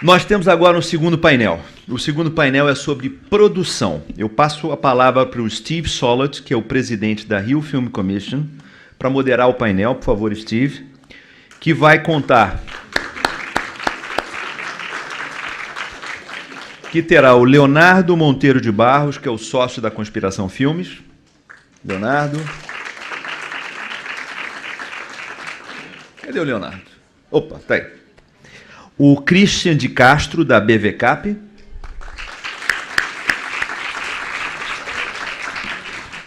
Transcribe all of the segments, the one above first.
Nós temos agora um segundo painel. O segundo painel é sobre produção. Eu passo a palavra para o Steve Solot, que é o presidente da Rio Film Commission, para moderar o painel. Por favor, Steve, que vai contar... que terá o Leonardo Monteiro de Barros, que é o sócio da Conspiração Filmes. Leonardo. Cadê o Leonardo? Opa, tá aí. O Christian de Castro, da BVCap.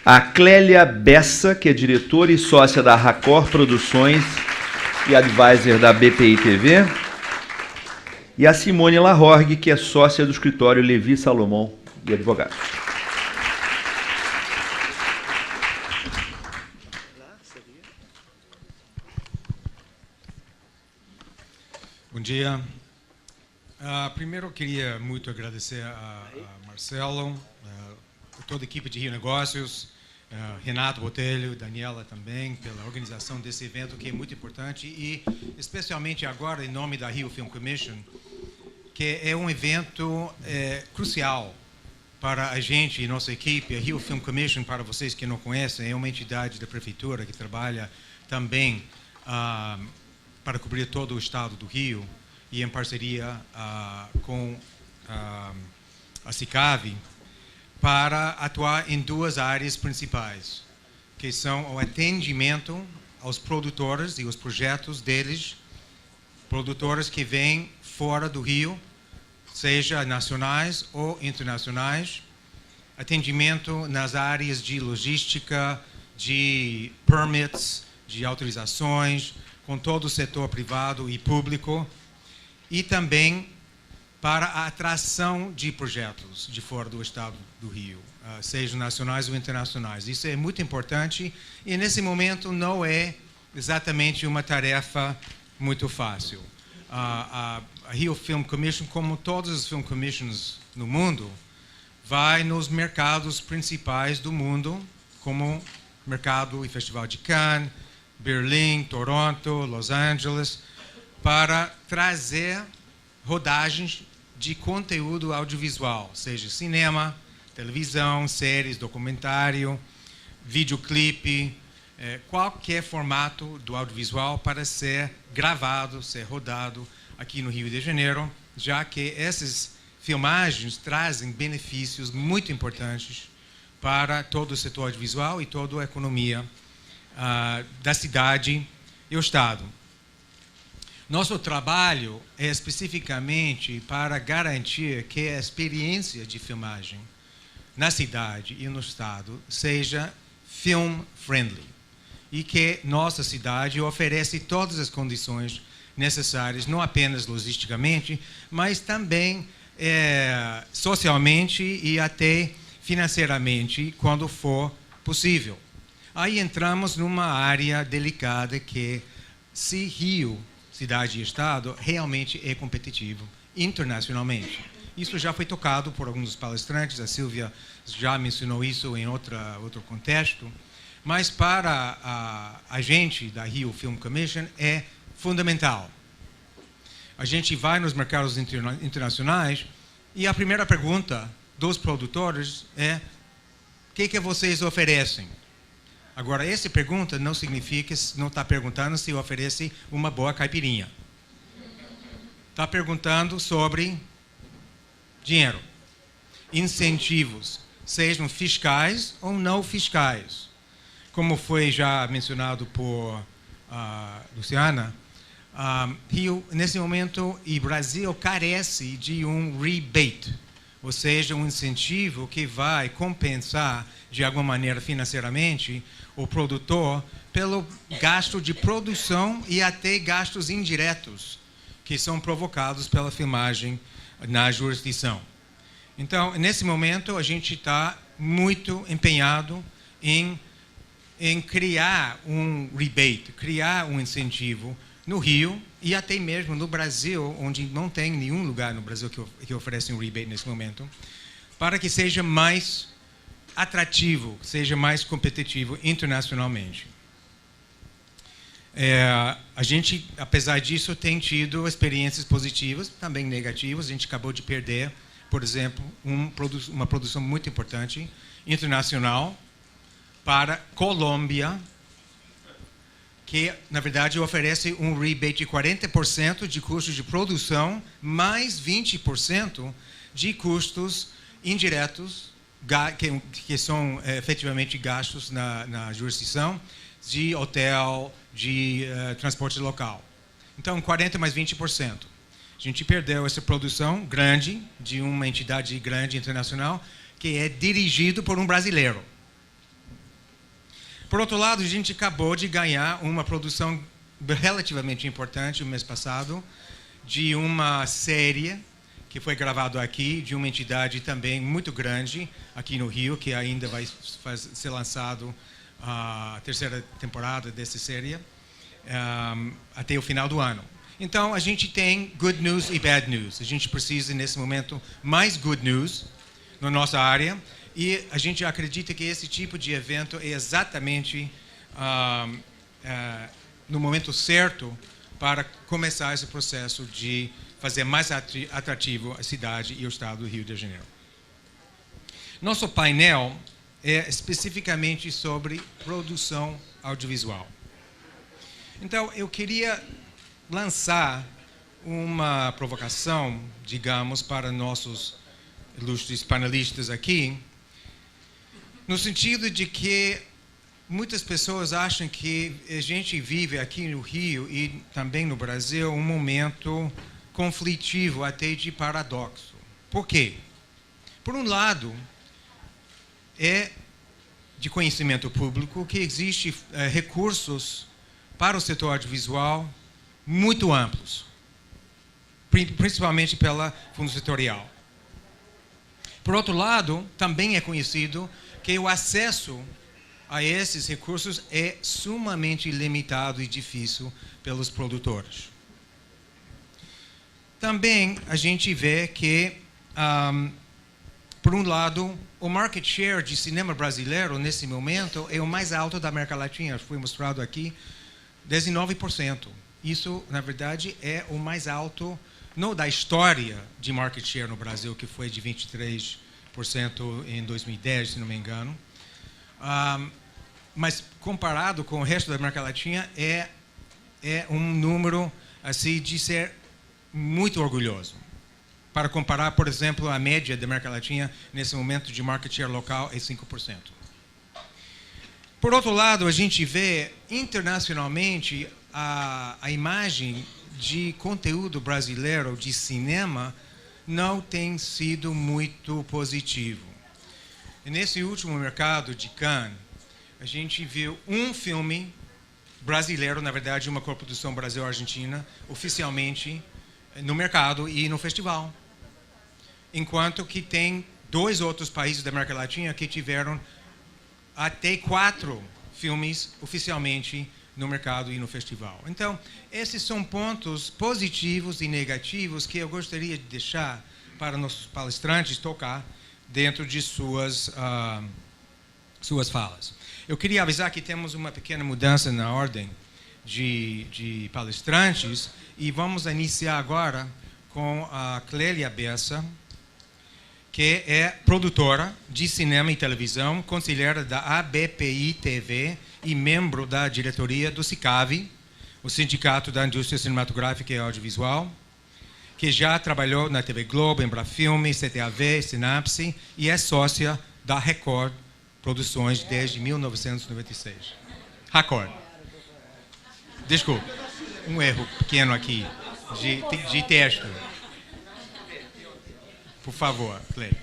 A Clélia Bessa, que é diretora e sócia da Racor Produções e advisor da BPI TV. E a Simone Lahorgue, que é sócia do escritório Levi Salomão e advogado. Bom dia. Primeiro, eu queria muito agradecer a Marcelo, toda a equipe de Rio Negócios, Renato Botelho, Daniela também, pela organização desse evento, que é muito importante, e especialmente agora, em nome da Rio Film Commission, que é um evento crucial para a gente e nossa equipe. A Rio Film Commission, para vocês que não conhecem, é uma entidade da prefeitura que trabalha também para cobrir todo o estado do Rio, e em parceria com a CICAV, para atuar em duas áreas principais, que são o atendimento aos produtores e os projetos deles, produtores que vêm fora do Rio, seja nacionais ou internacionais, atendimento nas áreas de logística, de permits, de autorizações, com todo o setor privado e público, e também para a atração de projetos de fora do estado do Rio, sejam nacionais ou internacionais. Isso é muito importante e, nesse momento, não é exatamente uma tarefa muito fácil. A Rio Film Commission, como todas as Film Commissions no mundo, vai nos mercados principais do mundo, como mercado e Festival de Cannes, Berlim, Toronto, Los Angeles, para trazer rodagens de conteúdo audiovisual, seja cinema, televisão, séries, documentário, videoclipe, qualquer formato do audiovisual para ser gravado, ser rodado aqui no Rio de Janeiro, já que essas filmagens trazem benefícios muito importantes para todo o setor audiovisual e toda a economia da cidade e o estado. Nosso trabalho é especificamente para garantir que a experiência de filmagem na cidade e no estado seja film-friendly e que nossa cidade oferece todas as condições necessárias, não apenas logisticamente, mas também socialmente e até financeiramente, quando for possível. Aí entramos numa área delicada que, se Rio, cidade e estado, realmente é competitivo internacionalmente. Isso já foi tocado por alguns dos palestrantes, a Silvia já mencionou isso em outro contexto, mas para a gente da Rio Film Commission é fundamental. A gente vai nos mercados internacionais e a primeira pergunta dos produtores é: o que vocês oferecem? Agora, essa pergunta não significa, não está perguntando se oferece uma boa caipirinha. Está perguntando sobre dinheiro, incentivos, sejam fiscais ou não fiscais. Como foi já mencionado por Luciana, Rio, nesse momento, e Brasil carece de um rebate, ou seja, um incentivo que vai compensar, de alguma maneira, financeiramente, o produtor pelo gasto de produção e até gastos indiretos que são provocados pela filmagem na jurisdição. Então, nesse momento, a gente está muito empenhado em criar um rebate, criar um incentivo no Rio e até mesmo no Brasil, onde não tem nenhum lugar no Brasil que oferece um rebate nesse momento, para que seja mais atrativo, seja mais competitivo internacionalmente. A gente, apesar disso, tem tido experiências positivas, também negativas. A gente acabou de perder, por exemplo, uma produção muito importante, internacional, para Colômbia, que, na verdade, oferece um rebate de 40% de custos de produção, mais 20% de custos indiretos, que são efetivamente gastos na jurisdição, de hotel, de transporte local. Então, 40% mais 20%. A gente perdeu essa produção grande, de uma entidade grande internacional, que é dirigido por um brasileiro. Por outro lado, a gente acabou de ganhar uma produção relativamente importante no mês passado, de uma série que foi gravada aqui, de uma entidade também muito grande aqui no Rio, que ainda vai ser lançado a terceira temporada dessa série até o final do ano. Então, a gente tem good news e bad news. A gente precisa, nesse momento, mais good news na nossa área, e a gente acredita que esse tipo de evento é exatamente no momento certo para começar esse processo de fazer mais atrativo a cidade e o estado do Rio de Janeiro. Nosso painel é especificamente sobre produção audiovisual. Então, eu queria lançar uma provocação, digamos, para nossos ilustres panelistas aqui, no sentido de que muitas pessoas acham que a gente vive aqui no Rio e também no Brasil um momento conflitivo, até de paradoxo. Por quê? Por um lado, é de conhecimento público que existem recursos para o setor audiovisual muito amplos, principalmente pela fundo setorial. Por outro lado, também é conhecido que o acesso a esses recursos é sumamente limitado e difícil pelos produtores. Também a gente vê que, por um lado, o market share de cinema brasileiro, nesse momento, é o mais alto da América Latina. Foi mostrado aqui, 19%. Isso, na verdade, é o mais alto não da história de market share no Brasil, que foi de 23% em 2010, se não me engano. Mas, comparado com o resto da América Latina, é um número assim, de ser muito orgulhoso. Para comparar, por exemplo, a média da América Latina, nesse momento de market share local, é 5%. Por outro lado, a gente vê internacionalmente a imagem de conteúdo brasileiro de cinema não tem sido muito positivo. E nesse último mercado de Cannes, a gente viu um filme brasileiro, na verdade, uma coprodução Brasil-Argentina, oficialmente no mercado e no festival. Enquanto que tem 2 outros países da América Latina que tiveram até 4 filmes oficialmente no mercado e no festival. Então, esses são pontos positivos e negativos que eu gostaria de deixar para nossos palestrantes tocar dentro de suas falas. Eu queria avisar que temos uma pequena mudança na ordem de palestrantes e vamos iniciar agora com a Clélia Bessa, que é produtora de cinema e televisão, conselheira da ABPI-TV e membro da diretoria do SICAV, o Sindicato da Indústria Cinematográfica e Audiovisual, que já trabalhou na TV Globo, Embrafilme, CTAV, Sinapse e é sócia da Record Produções desde 1996. Record. Desculpe, um erro pequeno aqui de texto. Por favor, Cleide.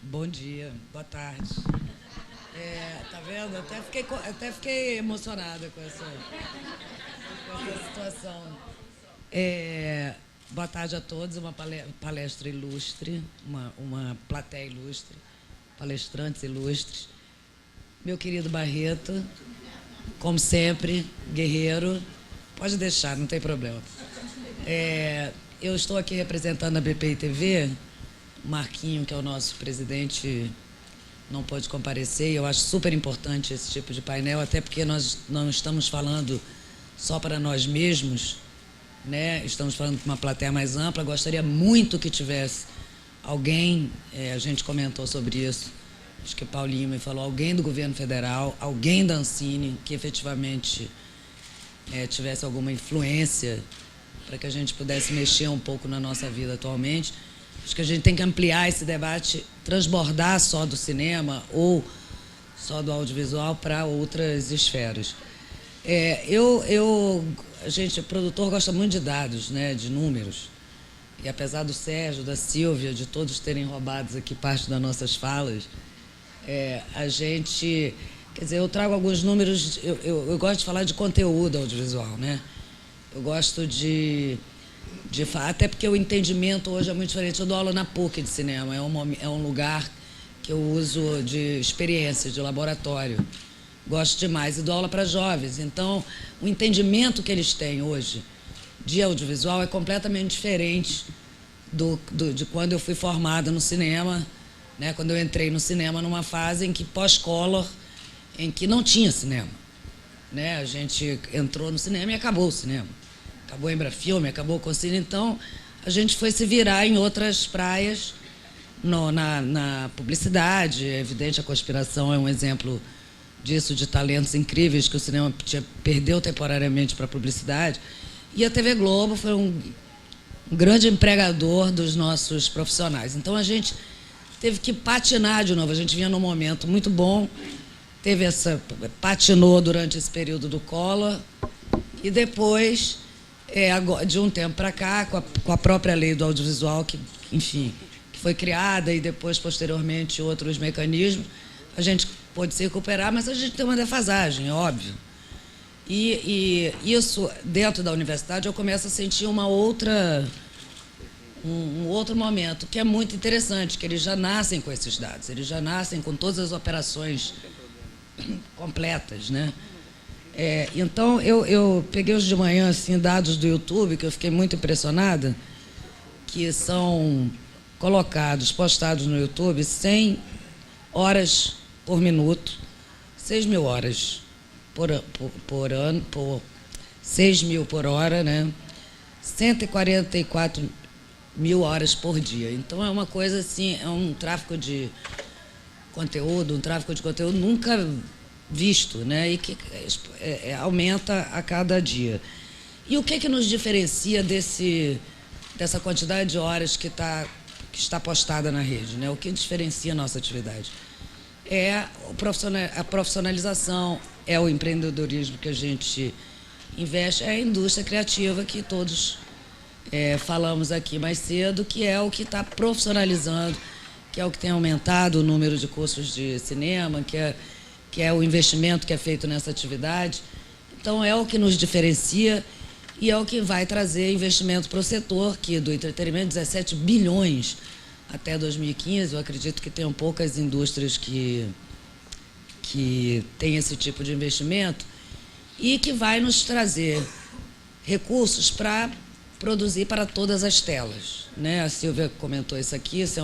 Bom dia, boa tarde. Tá vendo? Até fiquei emocionada com essa situação. Boa tarde a todos, uma palestra ilustre, uma plateia ilustre, palestrantes ilustres. Meu querido Barreto, como sempre, guerreiro, pode deixar, não tem problema. Eu estou aqui representando a BPI-TV, Marquinho, que é o nosso presidente não pôde comparecer, e eu acho super importante esse tipo de painel, até porque nós não estamos falando só para nós mesmos, né? Estamos falando com uma plateia mais ampla. Gostaria muito que tivesse alguém, a gente comentou sobre isso, acho que Paulinho me falou, alguém do governo federal, alguém da Ancine, que efetivamente tivesse alguma influência para que a gente pudesse mexer um pouco na nossa vida atualmente. Acho que a gente tem que ampliar esse debate, transbordar só do cinema ou só do audiovisual para outras esferas. A gente, o produtor, gosta muito de dados, né, de números. E apesar do Sérgio, da Silvia, de todos terem roubado aqui parte das nossas falas, a gente... Quer dizer, eu trago alguns números, eu gosto de falar de conteúdo audiovisual, né? Eu gosto de falar, até porque o entendimento hoje é muito diferente. Eu dou aula na PUC de cinema, é um lugar que eu uso de experiência, de laboratório. Gosto demais, e dou aula para jovens. Então, o entendimento que eles têm hoje de audiovisual é completamente diferente de quando eu fui formada no cinema, né? Quando eu entrei no cinema numa fase em que pós-Collor, em que não tinha cinema, né? A gente entrou no cinema e acabou o cinema. Acabou a Embrafilme, acabou o Concine. Então, a gente foi se virar em outras praias, na publicidade. É evidente, a Conspiração é um exemplo disso, de talentos incríveis que o cinema perdeu temporariamente para a publicidade. E a TV Globo foi um grande empregador dos nossos profissionais. Então, a gente teve que patinar de novo. A gente vinha num momento muito bom, patinou durante esse período do Collor, e depois, de um tempo para cá, com a própria lei do audiovisual, que, enfim, que foi criada, e depois, posteriormente, outros mecanismos, a gente pôde se recuperar, mas a gente tem uma defasagem, é óbvio. E isso, dentro da universidade, eu começo a sentir um outro momento, que é muito interessante, que eles já nascem com esses dados, eles já nascem com todas as operações completas, né? Então, eu peguei hoje de manhã, assim, dados do YouTube, que eu fiquei muito impressionada, que são colocados, postados no YouTube, 100 horas por minuto, 6.000 horas por ano, 6.000 por hora, né? 144.000 horas por dia. Então, é uma coisa assim, é um tráfico de conteúdo, nunca visto, né? E que aumenta a cada dia. E o que nos diferencia dessa quantidade de horas que está postada na rede, né? O que diferencia a nossa atividade? É a profissionalização, é o empreendedorismo que a gente investe, é a indústria criativa que todos falamos aqui mais cedo, que é o que está profissionalizando, que é o que tem aumentado o número de cursos de cinema, que é o investimento que é feito nessa atividade. Então, é o que nos diferencia e é o que vai trazer investimento para o setor, que do entretenimento, 17 bilhões até 2015. Eu acredito que tenham poucas indústrias que têm esse tipo de investimento, e que vai nos trazer recursos para produzir para todas as telas, né? A Silvia comentou isso aqui, isso é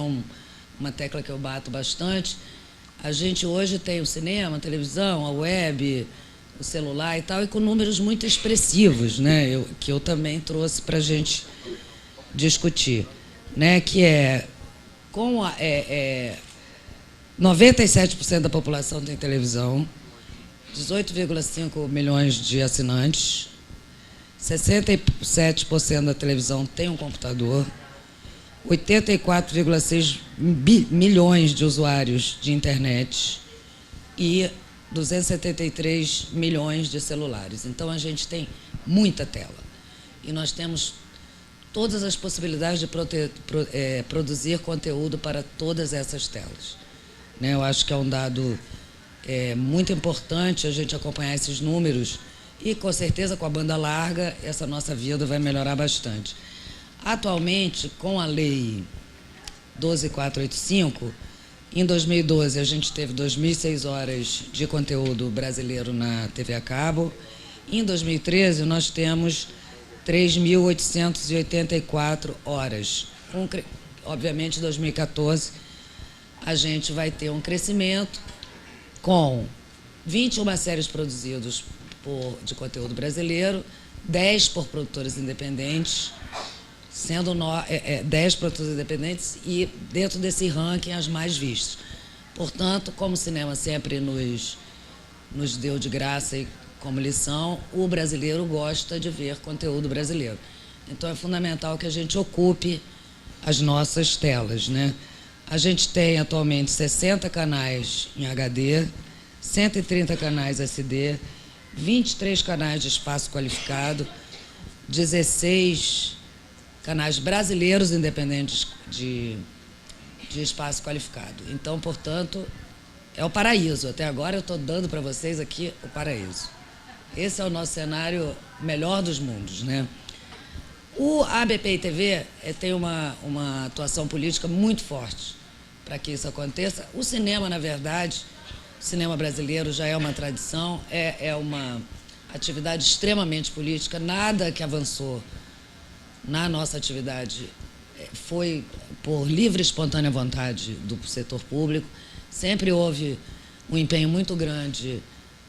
uma tecla que eu bato bastante. A gente hoje tem o cinema, a televisão, a web, o celular e tal, e com números muito expressivos, né? Que eu também trouxe para a gente discutir, né? Que 97% da população tem televisão, 18,5 milhões de assinantes, 67% da televisão tem um computador, 84,6 milhões de usuários de internet e 273 milhões de celulares. Então, a gente tem muita tela. E nós temos todas as possibilidades de produzir conteúdo para todas essas telas, né? Eu acho que é um dado muito importante a gente acompanhar esses números, e, com certeza, com a banda larga, essa nossa vida vai melhorar bastante. Atualmente, com a Lei 12.485, em 2012 a gente teve 2.006 horas de conteúdo brasileiro na TV a cabo. Em 2013 nós temos 3.884 horas. Obviamente, em 2014 a gente vai ter um crescimento com 21 séries produzidas de conteúdo brasileiro, 10 por produtores independentes, sendo 10 produtores independentes e, dentro desse ranking, as mais vistas. Portanto, como o cinema sempre nos deu de graça e como lição, o brasileiro gosta de ver conteúdo brasileiro. Então, é fundamental que a gente ocupe as nossas telas, né? A gente tem, atualmente, 60 canais em HD, 130 canais SD, 23 canais de espaço qualificado, 16 canais brasileiros independentes de espaço qualificado. Então, portanto, é o paraíso. Até agora eu estou dando para vocês aqui o paraíso. Esse é o nosso cenário melhor dos mundos, né? A BPI-TV tem uma atuação política muito forte para que isso aconteça. O cinema, na verdade, o cinema brasileiro já é uma tradição, é uma atividade extremamente política. Nada que avançou na nossa atividade foi por livre e espontânea vontade do setor público. Sempre houve um empenho muito grande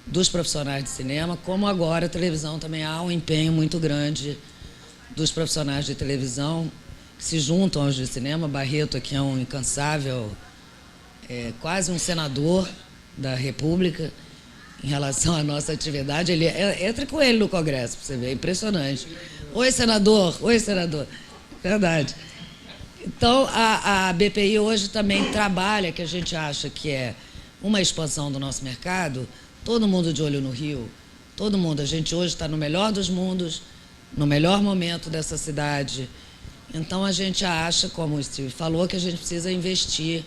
dos profissionais de cinema, como agora a televisão também há um empenho muito grande dos profissionais de televisão que se juntam aos de cinema. Barreto aqui é um incansável, quase um senador da República em relação à nossa atividade. Ele entra com ele no Congresso, para você ver, é impressionante. Oi, senador. Oi, senador. Verdade. Então, a BPI hoje também trabalha, que a gente acha que é uma expansão do nosso mercado, todo mundo de olho no Rio, todo mundo. A gente hoje está no melhor dos mundos, no melhor momento dessa cidade. Então, a gente acha, como o Steve falou, que a gente precisa investir.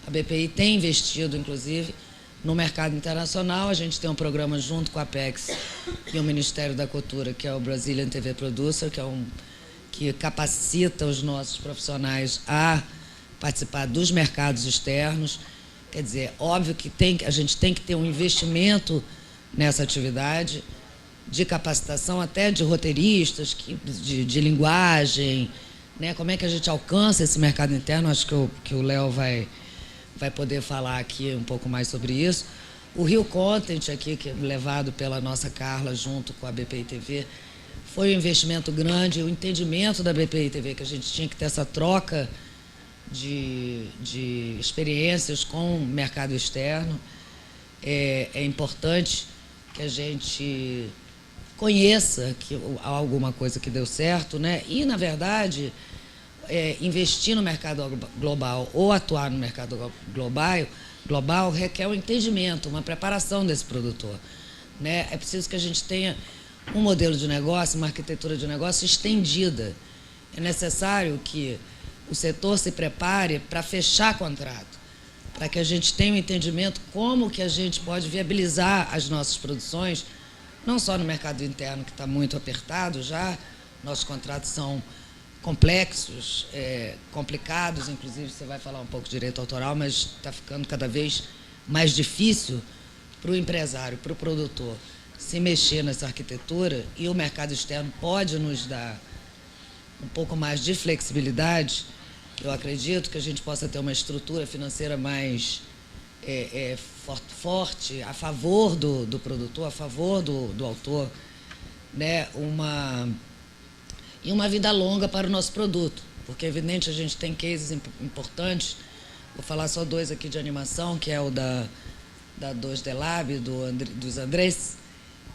A BPI tem investido, inclusive, no mercado internacional. A gente tem um programa junto com a Apex e o Ministério da Cultura, que é o Brazilian TV Producer, que capacita os nossos profissionais a participar dos mercados externos. Quer dizer, óbvio que a gente tem que ter um investimento nessa atividade de capacitação, até de roteiristas, de linguagem, né? Como é que a gente alcança esse mercado interno? Acho que o Léo vai poder falar aqui um pouco mais sobre isso. O Rio Content, aqui, que é levado pela nossa Carla, junto com a BPI TV, foi um investimento grande, o entendimento da BPI TV, que a gente tinha que ter essa troca de experiências com o mercado externo. É importante que a gente conheça que alguma coisa que deu certo, né? E, na verdade, investir no mercado global ou atuar no mercado global requer um entendimento, uma preparação desse produtor, né? É preciso que a gente tenha um modelo de negócio, uma arquitetura de negócio estendida. É necessário que o setor se prepare para fechar contrato, para que a gente tenha um entendimento como que a gente pode viabilizar as nossas produções, não só no mercado interno, que está muito apertado já. Nossos contratos são complexos, complicados, inclusive você vai falar um pouco de direito autoral, mas está ficando cada vez mais difícil para o empresário, para o produtor, se mexer nessa arquitetura, e o mercado externo pode nos dar um pouco mais de flexibilidade. Eu acredito que a gente possa ter uma estrutura financeira mais forte, a favor do produtor, a favor do autor, né? E uma vida longa para o nosso produto, porque, é evidente, a gente tem cases importantes. Vou falar só dois aqui de animação, que é o da 2D Lab, dos Andrés,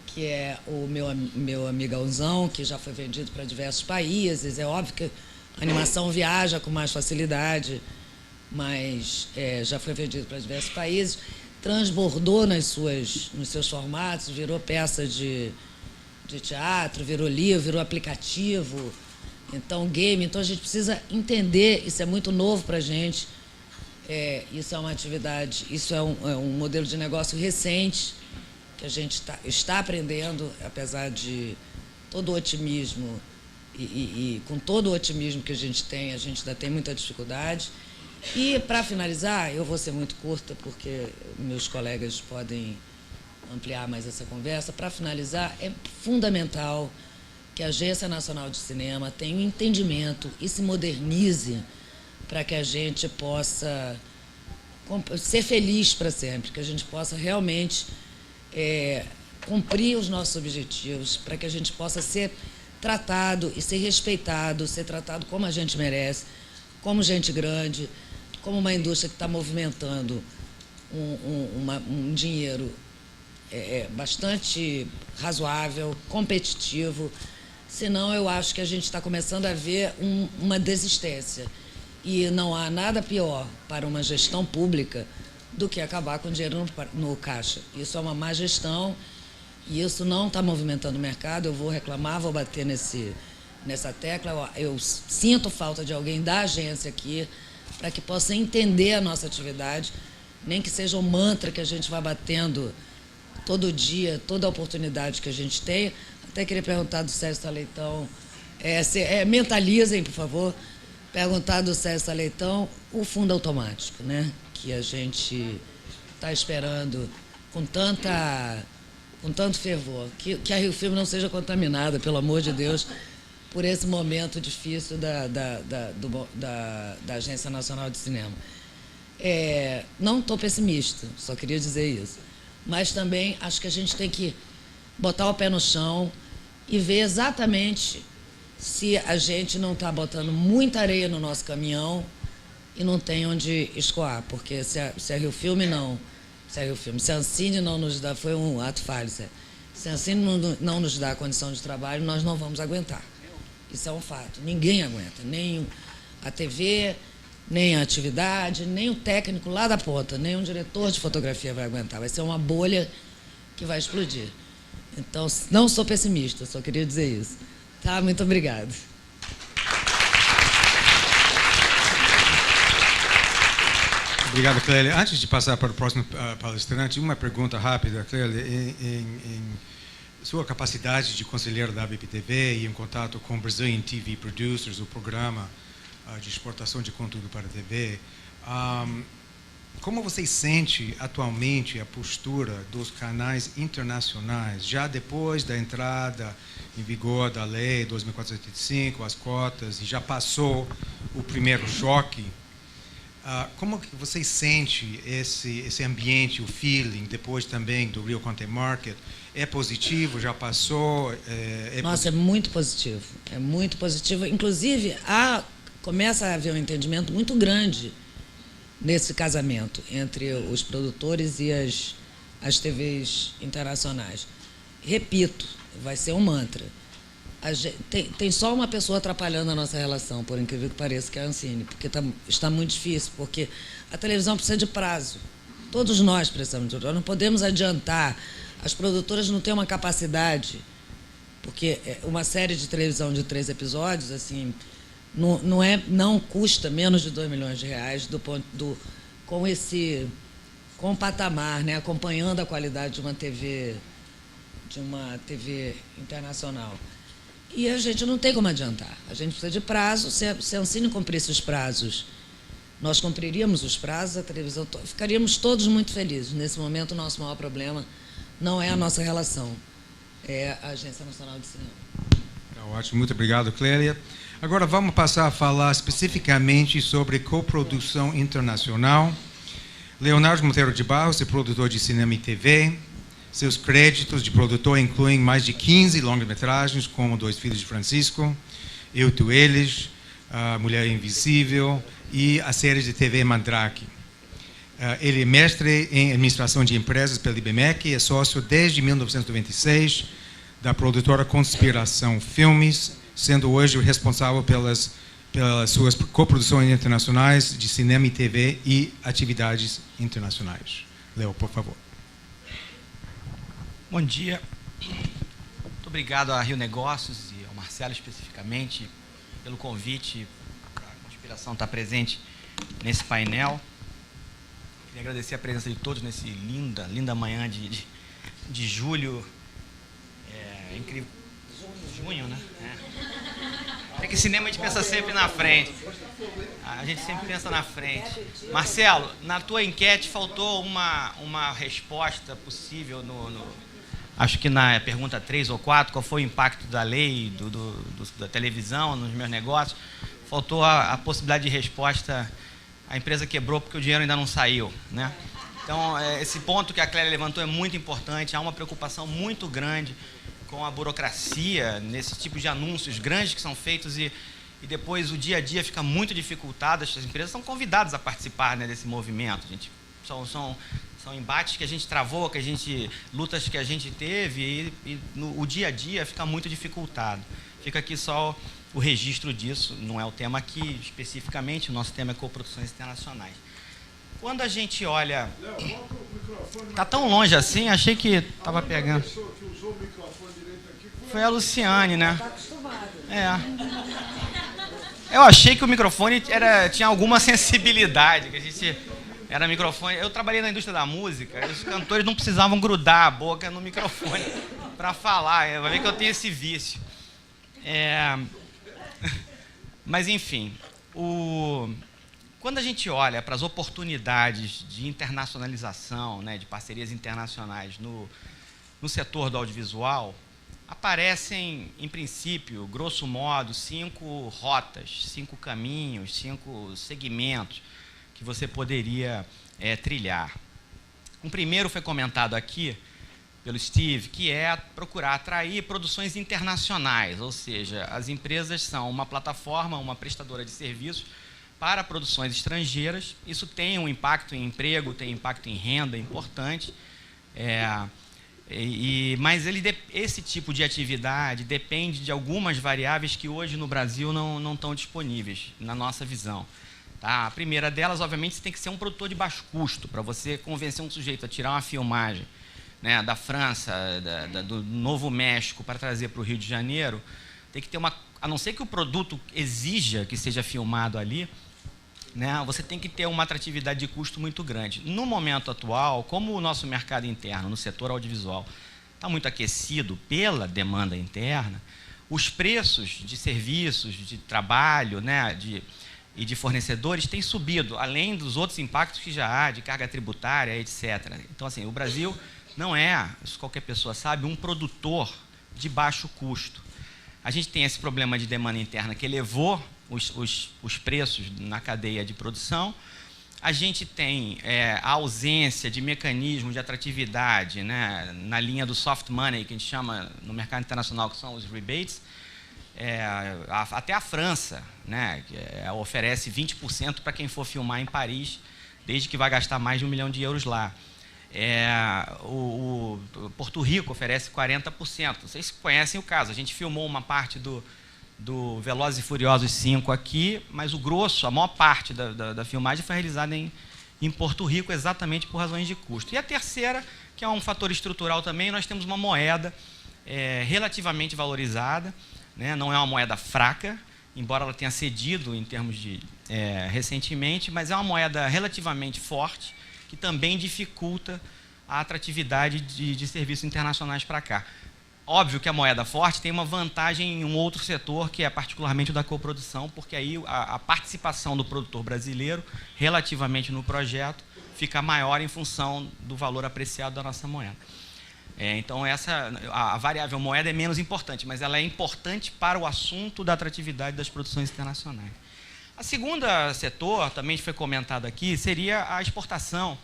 que é o meu amigãozão, que já foi vendido para diversos países. É óbvio que a animação viaja com mais facilidade, mas já foi vendido para diversos países, transbordou nos seus formatos, virou peça de teatro, virou livro, virou aplicativo, então game. Então a gente precisa entender, isso é muito novo para a gente, isso é uma atividade, isso é um modelo de negócio recente, que a gente está aprendendo, apesar de todo o otimismo, e com todo o otimismo que a gente ainda tem muita dificuldade. E, para finalizar, eu vou ser muito curta, porque meus colegas podem ampliar mais essa conversa. Para finalizar, é fundamental que a Agência Nacional de Cinema tenha um entendimento e se modernize para que a gente possa ser feliz para sempre, que a gente possa realmente cumprir os nossos objetivos, para que a gente possa ser tratado e ser respeitado, ser tratado como a gente merece, como gente grande, como uma indústria que está movimentando um dinheiro bastante razoável, competitivo. Senão, eu acho que a gente está começando a ver uma desistência. E não há nada pior para uma gestão pública do que acabar com dinheiro no caixa. Isso é uma má gestão e isso não está movimentando o mercado. Eu vou reclamar, vou bater nessa tecla. Eu sinto falta de alguém da agência aqui para que possa entender a nossa atividade, nem que seja um mantra que a gente vai batendo todo dia, toda a oportunidade que a gente tem. Até queria perguntar do Sérgio Saleitão, mentalizem, por favor, perguntar do Sérgio Saleitão o fundo automático, né? Que a gente está esperando com tanto fervor, que a Rio Filme não seja contaminada, pelo amor de Deus, por esse momento difícil da Agência Nacional de Cinema. Não estou pessimista, só queria dizer isso. Mas também acho que a gente tem que botar o pé no chão e ver exatamente se a gente não está botando muita areia no nosso caminhão e não tem onde escoar. Porque se a Rio Filme se a Ancine não nos dá, foi um ato falho, se a Ancine não nos dá a condição de trabalho, nós não vamos aguentar. Isso é um fato. Ninguém aguenta, nem a TV, nem a atividade, nem o técnico lá da ponta, nem um diretor de fotografia vai aguentar. Vai ser uma bolha que vai explodir. Então, não sou pessimista, só queria dizer isso. Tá? Muito obrigada. Obrigado, Clélia. Antes de passar para o próximo palestrante, uma pergunta rápida, Clélia. Em sua capacidade de conselheiro da BPTV e em contato com Brazilian TV Producers, o programa de exportação de conteúdo para a TV, como você sente atualmente a postura dos canais internacionais, já depois da entrada em vigor da lei 2485, as cotas, e já passou o primeiro choque? Como que você sente esse ambiente, o feeling, depois também do Rio Content Market? É positivo? Já passou? Nossa, é muito positivo. É muito positivo. Inclusive, começa a haver um entendimento muito grande nesse casamento entre os produtores e as TVs internacionais. Repito, vai ser um mantra. Tem só uma pessoa atrapalhando a nossa relação, por incrível que pareça, que é a Ancine, porque está muito difícil, porque a televisão precisa de prazo. Todos nós precisamos de prazo. Nós não podemos adiantar. As produtoras não têm uma capacidade, porque uma série de televisão de 3 episódios, assim, não custa menos de R$2 milhões com o patamar, né, acompanhando a qualidade de uma TV internacional. E a gente não tem como adiantar. A gente precisa de prazo. Se a Ancine cumprisse os prazos, nós cumpriríamos os prazos, a televisão, ficaríamos todos muito felizes. Nesse momento, o nosso maior problema não é a nossa relação, é a Agência Nacional de Cinema. Ótimo, muito obrigado, Clélia. Agora vamos passar a falar especificamente sobre coprodução internacional. Leonardo Monteiro de Barros é produtor de cinema e TV. Seus créditos de produtor incluem mais de 15 longas-metragens, como Dois Filhos de Francisco, Eu, Tu, Eles, A Mulher Invisível e a série de TV Mandrake. Ele é mestre em administração de empresas pela IBMEC e é sócio desde 1996 da produtora Conspiração Filmes, sendo hoje o responsável pelas suas coproduções internacionais de cinema e TV e atividades internacionais. Leo, por favor. Bom dia. Muito obrigado à Rio Negócios e ao Marcelo especificamente pelo convite para a Conspiração estar presente nesse painel. Queria agradecer a presença de todos nesse linda manhã de julho. Incrível. Junho, né? É que cinema a gente pensa sempre na frente. A gente sempre pensa na frente. Marcelo, na tua enquete faltou uma resposta possível acho que na pergunta 3 ou 4, qual foi o impacto da lei, da televisão nos meus negócios. Faltou a possibilidade de resposta a empresa quebrou porque o dinheiro ainda não saiu, né? Então, esse ponto que a Clélia levantou é muito importante. Há uma preocupação muito grande com a burocracia nesse tipo de anúncios grandes que são feitos e depois o dia a dia fica muito dificultado. As empresas são convidadas a participar, né, desse movimento. São embates que a gente travou, lutas que a gente teve o dia a dia fica muito dificultado. Fica aqui só o registro disso, não é o tema aqui especificamente, o nosso tema é coproduções internacionais. Quando a gente olha... Está tão longe assim, achei que estava pegando. Foi a Luciane, né? Eu achei que o microfone tinha alguma sensibilidade, que a gente... Era microfone. Eu trabalhei na indústria da música, os cantores não precisavam grudar a boca no microfone para falar. Vai ver que eu tenho esse vício. Mas, enfim, quando a gente olha para as oportunidades de internacionalização, né, de parcerias internacionais no setor do audiovisual, aparecem, em princípio, grosso modo, 5 rotas, 5 caminhos, 5 segmentos que você poderia trilhar. Um primeiro foi comentado aqui pelo Steve, que é procurar atrair produções internacionais, ou seja, as empresas são uma plataforma, uma prestadora de serviços para produções estrangeiras. Isso tem um impacto em emprego, tem impacto em renda importante, mas esse tipo de atividade depende de algumas variáveis que hoje no Brasil não estão disponíveis, na nossa visão. Tá? A primeira delas, obviamente, você tem que ser um produtor de baixo custo, para você convencer um sujeito a tirar uma filmagem, né, da França, do Novo México, para trazer para o Rio de Janeiro. Tem que ter a não ser que o produto exija que seja filmado ali, né, você tem que ter uma atratividade de custo muito grande. No momento atual, como o nosso mercado interno, no setor audiovisual, está muito aquecido pela demanda interna, os preços de serviços, de trabalho, né, e de fornecedores têm subido, além dos outros impactos que já há, de carga tributária, etc. Então, assim, o Brasil não é, isso qualquer pessoa sabe, um produtor de baixo custo. A gente tem esse problema de demanda interna que elevou os preços na cadeia de produção. A gente tem a ausência de mecanismos de atratividade, né, na linha do soft money, que a gente chama no mercado internacional, que são os rebates. Até a França, né, que oferece 20% para quem for filmar em Paris, desde que vai gastar mais de €1 milhão lá. O Porto Rico oferece 40%. Vocês conhecem o caso. A gente filmou uma parte do Velozes e Furiosos 5 aqui, mas o grosso, a maior parte da filmagem foi realizada em Porto Rico, exatamente por razões de custo. E a terceira, que é um fator estrutural também, nós temos uma moeda relativamente valorizada, né? Não é uma moeda fraca, embora ela tenha cedido em termos de recentemente, mas é uma moeda relativamente forte, que também dificulta a atratividade de serviços internacionais para cá. Óbvio que a moeda forte tem uma vantagem em um outro setor, que é particularmente o da coprodução, porque aí a participação do produtor brasileiro, relativamente no projeto, fica maior em função do valor apreciado da nossa moeda. Então, a variável moeda é menos importante, mas ela é importante para o assunto da atratividade das produções internacionais. A segunda setor, também foi comentado aqui, seria a exportação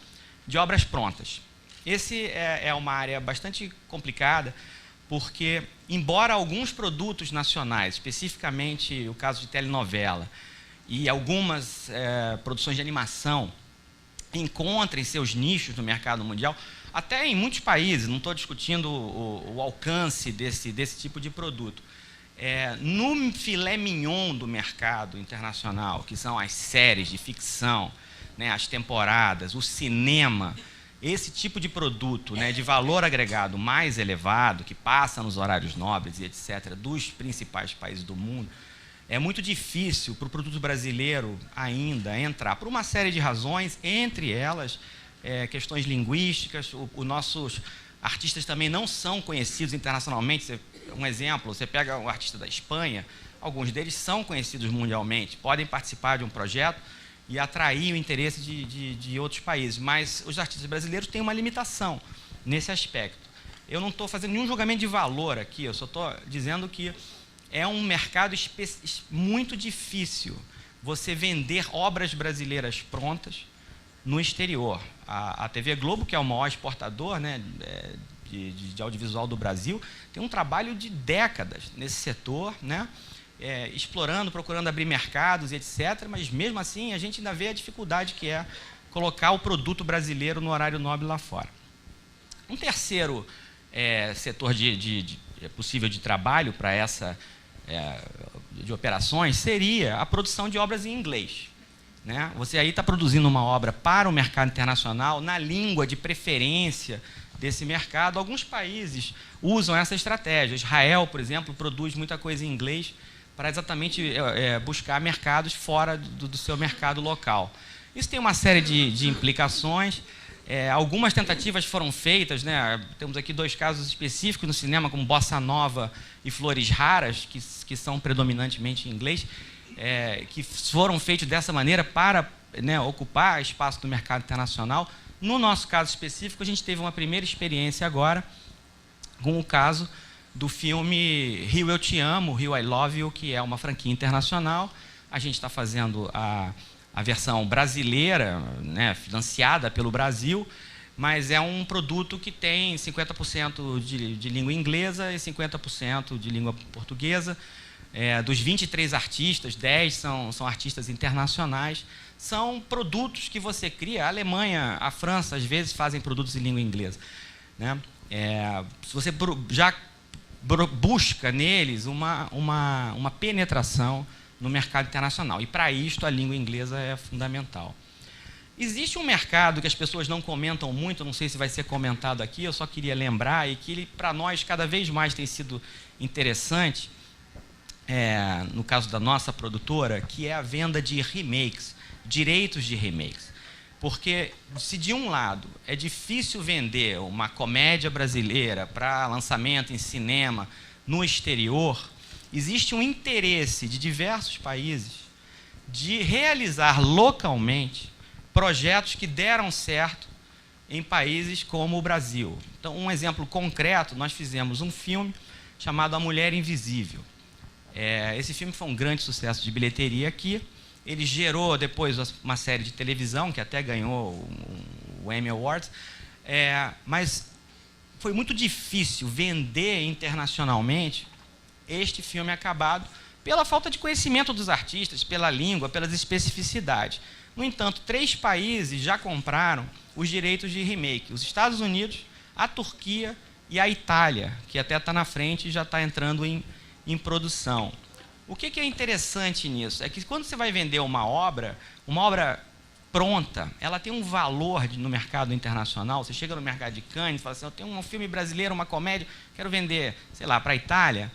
de obras prontas. Esse é uma área bastante complicada, porque, embora alguns produtos nacionais, especificamente o caso de telenovela, e algumas produções de animação, encontrem seus nichos no mercado mundial, até em muitos países, não estou discutindo o alcance desse tipo de produto. No filé mignon do mercado internacional, que são as séries de ficção, né, as temporadas, o cinema, esse tipo de produto, né, de valor agregado mais elevado, que passa nos horários nobres e etc., dos principais países do mundo, é muito difícil para o produto brasileiro ainda entrar, por uma série de razões, entre elas questões linguísticas. Os nossos artistas também não são conhecidos internacionalmente. Um exemplo, você pega um artista da Espanha, alguns deles são conhecidos mundialmente, podem participar de um projeto e atrair o interesse de outros países, mas os artistas brasileiros têm uma limitação nesse aspecto. Eu não estou fazendo nenhum julgamento de valor aqui, eu só estou dizendo que é um mercado muito difícil você vender obras brasileiras prontas no exterior. A TV Globo, que é o maior exportador, né, de audiovisual do Brasil, tem um trabalho de décadas nesse setor, né, explorando, procurando abrir mercados e etc., mas mesmo assim a gente ainda vê a dificuldade que é colocar o produto brasileiro no horário nobre lá fora. Um terceiro setor possível de trabalho para essa de operações seria a produção de obras em inglês. Né? Você aí está produzindo uma obra para o mercado internacional, na língua de preferência desse mercado. Alguns países usam essa estratégia. Israel, por exemplo, produz muita coisa em inglês para exatamente buscar mercados fora do seu mercado local. Isso tem uma série de implicações. Algumas tentativas foram feitas, né? Temos aqui 2 casos específicos no cinema, como Bossa Nova e Flores Raras, que são predominantemente em inglês, que foram feitos dessa maneira para, né, ocupar espaço do mercado internacional. No nosso caso específico, a gente teve uma primeira experiência agora com o caso do filme Rio Eu Te Amo, Rio I Love You, que é uma franquia internacional. A gente está fazendo a versão brasileira, né, financiada pelo Brasil, mas é um produto que tem 50% de língua inglesa e 50% de língua portuguesa. Dos 23 artistas, 10 são artistas internacionais. São produtos que você cria. A Alemanha, a França, às vezes, fazem produtos em língua inglesa. Né? Se você já busca neles uma penetração no mercado internacional. E, para isto, a língua inglesa é fundamental. Existe um mercado que as pessoas não comentam muito, não sei se vai ser comentado aqui, eu só queria lembrar, e que, para nós, cada vez mais tem sido interessante, no caso da nossa produtora, que é a venda de remakes, direitos de remakes. Porque, se de um lado é difícil vender uma comédia brasileira para lançamento em cinema no exterior, existe um interesse de diversos países de realizar localmente projetos que deram certo em países como o Brasil. Então, um exemplo concreto, nós fizemos um filme chamado A Mulher Invisível. Esse filme foi um grande sucesso de bilheteria aqui. Ele gerou depois uma série de televisão, que até ganhou o Emmy Awards, mas foi muito difícil vender internacionalmente este filme acabado pela falta de conhecimento dos artistas, pela língua, pelas especificidades. No entanto, 3 países já compraram os direitos de remake: os Estados Unidos, a Turquia e a Itália, que até está na frente e já está entrando em produção. O que é interessante nisso? É que quando você vai vender uma obra pronta, ela tem um valor no mercado internacional. Você chega no mercado de Cannes e fala assim: eu tenho um filme brasileiro, uma comédia, quero vender, sei lá, para a Itália.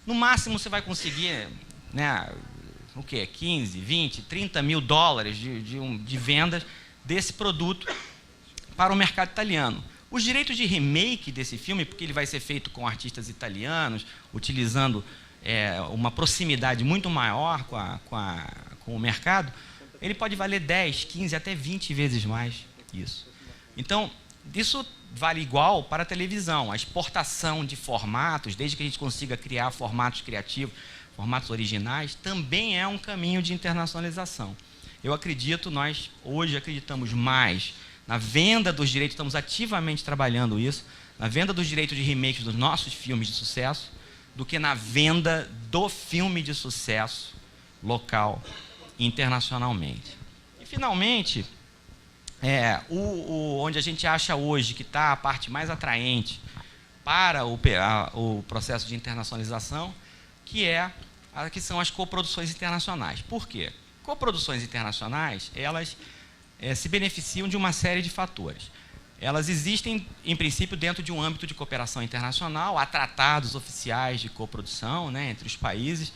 No máximo você vai conseguir, né, o quê? 15, 20, 30 mil dólares de vendas desse produto para o mercado italiano. Os direitos de remake desse filme, porque ele vai ser feito com artistas italianos, utilizando uma proximidade muito maior com o mercado, ele pode valer 10, 15, até 20 vezes mais isso. Então, isso vale igual para a televisão. A exportação de formatos, desde que a gente consiga criar formatos criativos, formatos originais, também é um caminho de internacionalização. Eu acredito, nós hoje acreditamos mais na venda dos direitos, estamos ativamente trabalhando isso, na venda dos direitos de remakes dos nossos filmes de sucesso, do que na venda do filme de sucesso local internacionalmente. E, finalmente, onde a gente acha hoje que está a parte mais atraente para o processo de internacionalização, que são as coproduções internacionais. Por quê? Coproduções internacionais, elas se beneficiam de uma série de fatores. Elas existem, em princípio, dentro de um âmbito de cooperação internacional. Há tratados oficiais de coprodução, né, entre os países.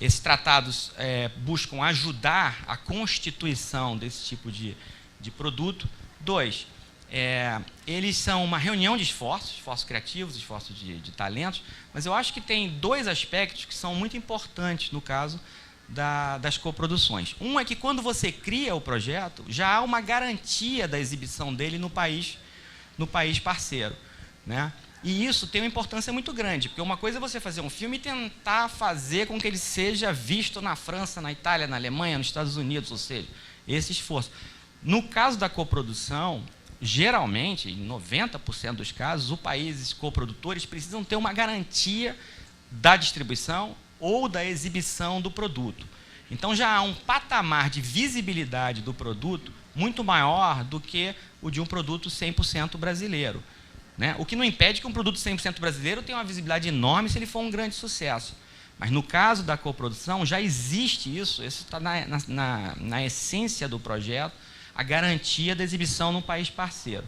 Esses tratados buscam ajudar a constituição desse tipo de produto. 2, eles são uma reunião de esforços criativos, esforços de talentos, mas eu acho que tem 2 aspectos que são muito importantes no caso das coproduções. Um é que, quando você cria o projeto, já há uma garantia da exibição dele no país parceiro, né? E isso tem uma importância muito grande, porque uma coisa é você fazer um filme e tentar fazer com que ele seja visto na França, na Itália, na Alemanha, nos Estados Unidos, ou seja, esse esforço. No caso da coprodução, geralmente, em 90% dos casos, os países coprodutores precisam ter uma garantia da distribuição ou da exibição do produto. Então já há um patamar de visibilidade do produto muito maior do que o de um produto 100% brasileiro. Né? O que não impede que um produto 100% brasileiro tenha uma visibilidade enorme se ele for um grande sucesso. Mas no caso da coprodução já existe isso está na essência do projeto, a garantia da exibição no país parceiro.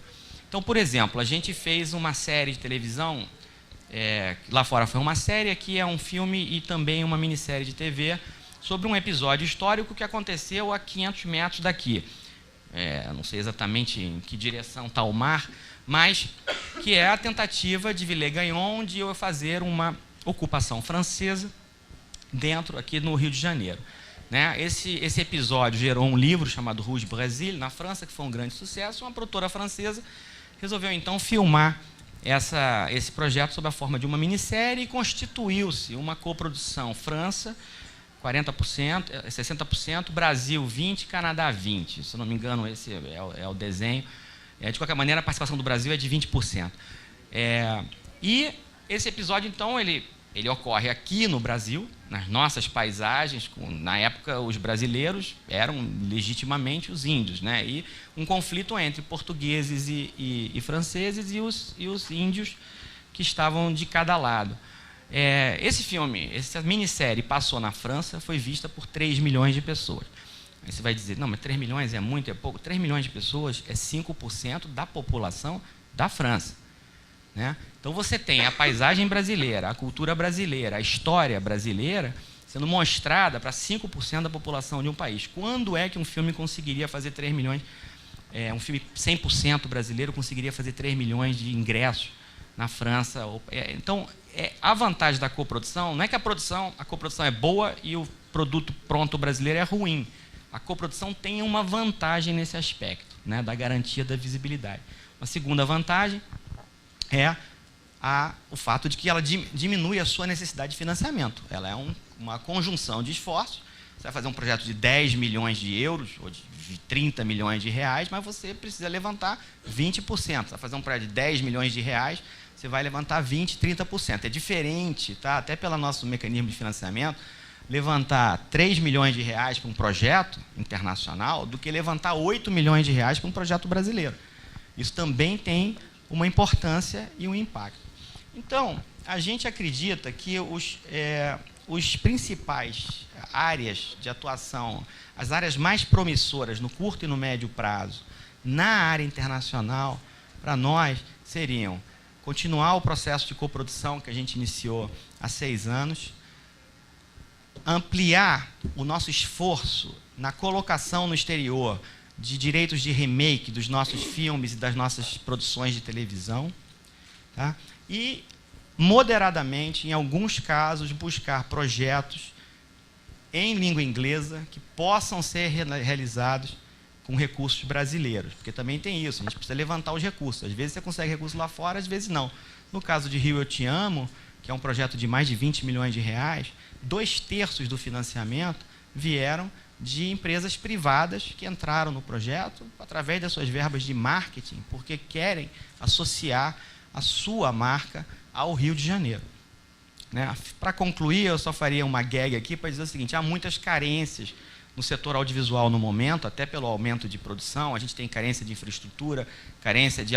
Então, por exemplo, a gente fez uma série de televisão, lá fora foi uma série, aqui é um filme e também uma minissérie de TV, sobre um episódio histórico que aconteceu a 500 metros daqui. Não sei exatamente em que direção está o mar, mas que é a tentativa de Villegagnon de fazer uma ocupação francesa dentro, aqui no Rio de Janeiro. Né? Esse episódio gerou um livro chamado Rouge Brasil, na França, que foi um grande sucesso. Uma produtora francesa resolveu, então, filmar esse projeto sob a forma de uma minissérie e constituiu-se uma coprodução França, 40%, 60%, Brasil 20%, Canadá 20%. Se eu não me engano, esse é o desenho. De qualquer maneira, a participação do Brasil é de 20%. E esse episódio, então, ele ocorre aqui no Brasil, nas nossas paisagens. Na época, os brasileiros eram legitimamente os índios, né? E um conflito entre portugueses e franceses e os índios que estavam de cada lado. Esse filme, essa minissérie passou na França, foi vista por 3 milhões de pessoas. Aí você vai dizer, não, mas 3 milhões é muito, é pouco? 3 milhões de pessoas é 5% da população da França. Né? Então você tem a paisagem brasileira, a cultura brasileira, a história brasileira sendo mostrada para 5% da população de um país. Quando é que um filme conseguiria fazer 3 milhões, um filme 100% brasileiro conseguiria fazer 3 milhões de ingressos na França? Então, a vantagem da coprodução não é que a coprodução é boa e o produto pronto brasileiro é ruim. A coprodução tem uma vantagem nesse aspecto, né, da garantia da visibilidade. Uma segunda vantagem é o fato de que ela diminui a sua necessidade de financiamento. Ela é uma conjunção de esforços. Você vai fazer um projeto de 10 milhões de euros ou de 30 milhões de reais, mas você precisa levantar 20%. Você vai fazer um projeto de 10 milhões de reais, você vai levantar 20%, 30%. É diferente, tá? Até pelo nosso mecanismo de financiamento, levantar 3 milhões de reais para um projeto internacional do que levantar 8 milhões de reais para um projeto brasileiro. Isso também tem uma importância e um impacto. Então, a gente acredita que os principais áreas de atuação, as áreas mais promissoras no curto e no médio prazo, na área internacional, para nós, seriam continuar o processo de coprodução que a gente iniciou há 6 anos, ampliar o nosso esforço na colocação no exterior de direitos de remake dos nossos filmes e das nossas produções de televisão, tá? E, moderadamente, em alguns casos, buscar projetos em língua inglesa que possam ser realizados com recursos brasileiros, porque também tem isso, a gente precisa levantar os recursos. Às vezes você consegue recursos lá fora, às vezes não. No caso de Rio Eu Te Amo, que é um projeto de mais de 20 milhões de reais, 2/3 do financiamento vieram de empresas privadas que entraram no projeto através das suas verbas de marketing, porque querem associar a sua marca ao Rio de Janeiro. Né? Para concluir, eu só faria uma gag aqui para dizer o seguinte: há muitas carências no setor audiovisual no momento, até pelo aumento de produção. A gente tem carência de infraestrutura, carência de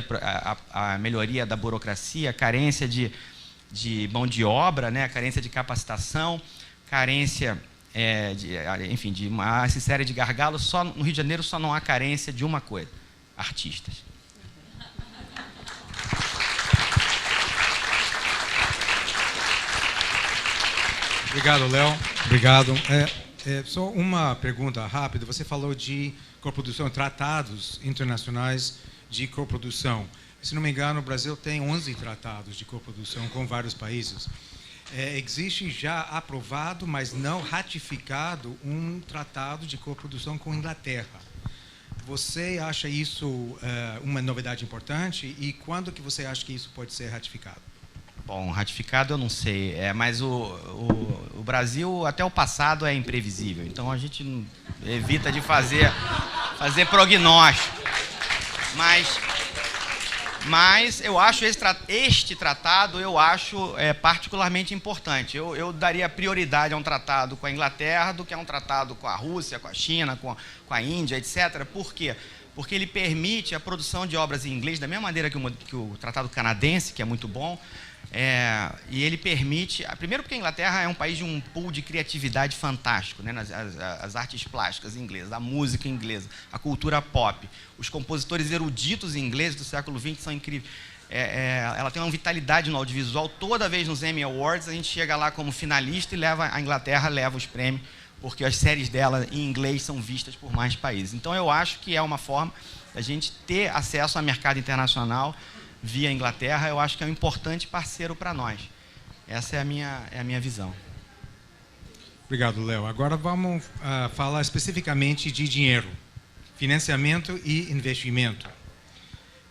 a melhoria da burocracia, carência de mão de obra, né? Carência de capacitação, carência, enfim, de uma série de gargalos. Só no Rio de Janeiro só não há carência de uma coisa: artistas. Obrigado, Léo. Obrigado. Só uma pergunta rápida. Você falou de coprodução, tratados internacionais de coprodução. Se não me engano, o Brasil tem 11 tratados de coprodução com vários países. Existe já aprovado, mas não ratificado, um tratado de coprodução com a Inglaterra. você acha isso uma novidade importante e quando que você acha que isso pode ser ratificado? Bom, ratificado eu não sei, mas o Brasil, até o passado, é imprevisível. Então, a gente evita de fazer prognóstico. Mas eu acho este tratado, eu acho particularmente importante. Eu daria prioridade a um tratado com a Inglaterra do que a um tratado com a Rússia, com a China, com a Índia, etc. Por quê? Porque ele permite a produção de obras em inglês da mesma maneira que o tratado canadense, que é muito bom. E ele permite... Primeiro porque a Inglaterra é um país de um pool de criatividade fantástico, né? As artes plásticas inglesas, a música inglesa, a cultura pop. Os compositores eruditos ingleses do século XX são incríveis. Ela tem uma vitalidade no audiovisual. Toda vez nos Emmy Awards a gente chega lá como finalista e a Inglaterra leva os prêmios, porque as séries dela em inglês são vistas por mais países. Então eu acho que é uma forma da gente ter acesso ao mercado internacional via Inglaterra. Eu acho que é um importante parceiro para nós. Essa é a minha visão. Obrigado, Léo. Agora vamos falar especificamente de dinheiro, financiamento e investimento.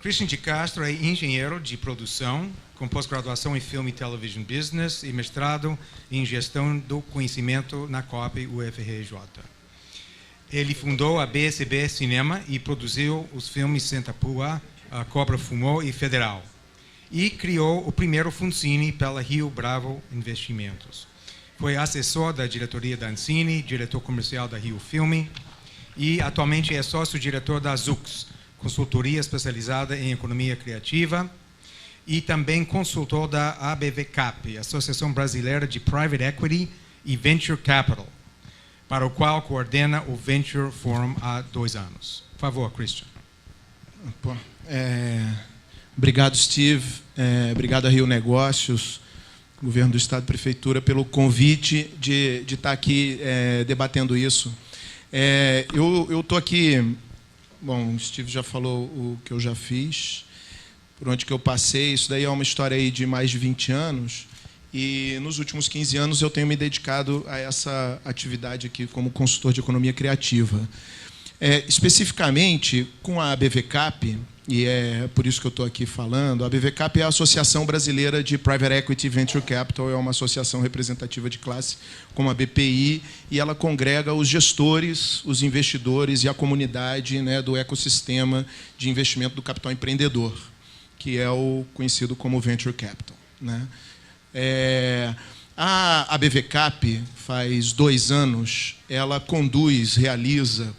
Christian de Castro é engenheiro de produção, com pós-graduação em Film e Television Business e mestrado em Gestão do Conhecimento na COP UFRJ. Ele fundou a BSB Cinema e produziu os filmes Senta Pua, A Cobra Fumou e Federal. E criou o primeiro Funcine pela Rio Bravo Investimentos. Foi assessor da diretoria da Ancine, diretor comercial da Rio Filme e atualmente é sócio-diretor da Zux, consultoria especializada em economia criativa, e também consultor da ABVCAP, Associação Brasileira de Private Equity e Venture Capital, para o qual coordena o Venture Forum há 2 anos. Por favor, Christian. Obrigado, Steve. Obrigado a Rio Negócios, Governo do Estado e Prefeitura, pelo convite de estar aqui debatendo isso. Eu estou aqui... Bom, o Steve já falou o que eu já fiz, por onde que eu passei. Isso daí é uma história aí de mais de 20 anos. E nos últimos 15 anos eu tenho me dedicado a essa atividade aqui como consultor de economia criativa. Especificamente com a ABVCAP, e é por isso que eu estou aqui falando, a ABVCAP é a Associação Brasileira de Private Equity e Venture Capital, é uma associação representativa de classe como a BPI, e ela congrega os gestores, os investidores e a comunidade, né, do ecossistema de investimento do capital empreendedor, que é o conhecido como Venture Capital, né? A ABVCAP, faz 2 anos, ela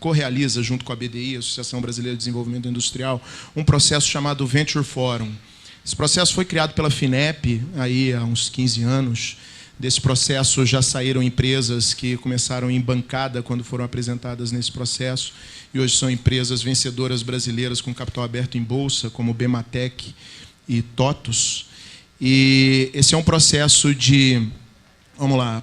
correaliza, junto com a BDI, Associação Brasileira de Desenvolvimento Industrial, um processo chamado Venture Forum. Esse processo foi criado pela FINEP aí há uns 15 anos. Desse processo já saíram empresas que começaram em bancada quando foram apresentadas nesse processo, e hoje são empresas vencedoras brasileiras com capital aberto em bolsa, como Bematec e TOTUS. E esse é um processo de,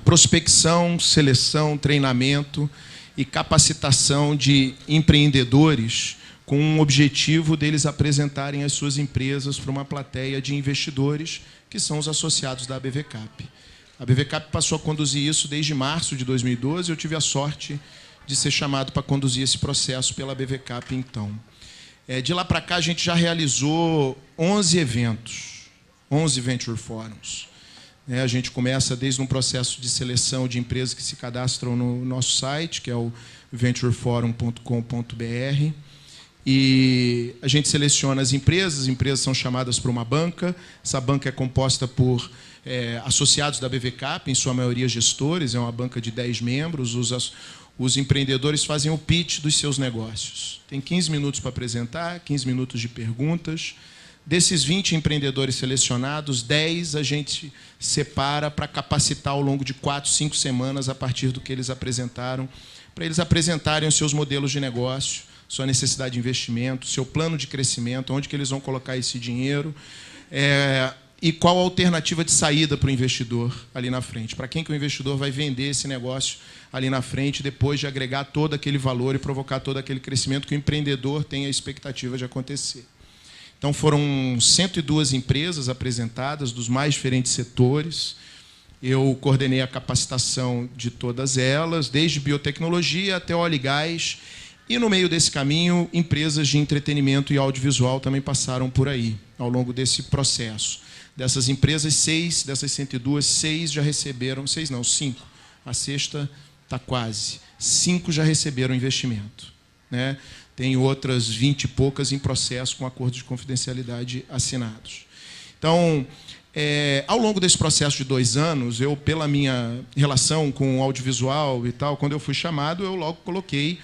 prospecção, seleção, treinamento e capacitação de empreendedores com o objetivo deles apresentarem as suas empresas para uma plateia de investidores que são os associados da ABVCAP. A ABVCAP passou a conduzir isso desde março de 2012. Eu tive a sorte de ser chamado para conduzir esse processo pela ABVCAP, então. De lá para cá, a gente já realizou 11 eventos, 11 Venture Forums. A gente começa desde um processo de seleção de empresas que se cadastram no nosso site, que é o ventureforum.com.br, e a gente seleciona as empresas são chamadas para uma banca. Essa banca é composta por associados da ABVCAP, em sua maioria gestores, é uma banca de 10 membros. Os empreendedores fazem o pitch dos seus negócios. Tem 15 minutos para apresentar, 15 minutos de perguntas. Desses 20 empreendedores selecionados, 10 a gente separa para capacitar ao longo de 4, 5 semanas, a partir do que eles apresentaram, para eles apresentarem os seus modelos de negócio, sua necessidade de investimento, seu plano de crescimento, onde que eles vão colocar esse dinheiro, e qual a alternativa de saída para o investidor ali na frente. Para quem que o investidor vai vender esse negócio ali na frente, depois de agregar todo aquele valor e provocar todo aquele crescimento que o empreendedor tem a expectativa de acontecer. Então, foram 102 empresas apresentadas, dos mais diferentes setores. Eu coordenei a capacitação de todas elas, desde biotecnologia até óleo e gás, E, no meio desse caminho, empresas de entretenimento e audiovisual também passaram por aí, ao longo desse processo. Dessas empresas, 6, dessas 102, 6 já receberam... 6 não, 5. A sexta está quase. 5 já receberam investimento, né? Tem outras 20 e poucas em processo com acordos de confidencialidade assinados. Então, ao longo desse processo de 2 anos, eu, pela minha relação com o audiovisual e tal, quando eu fui chamado, eu logo coloquei,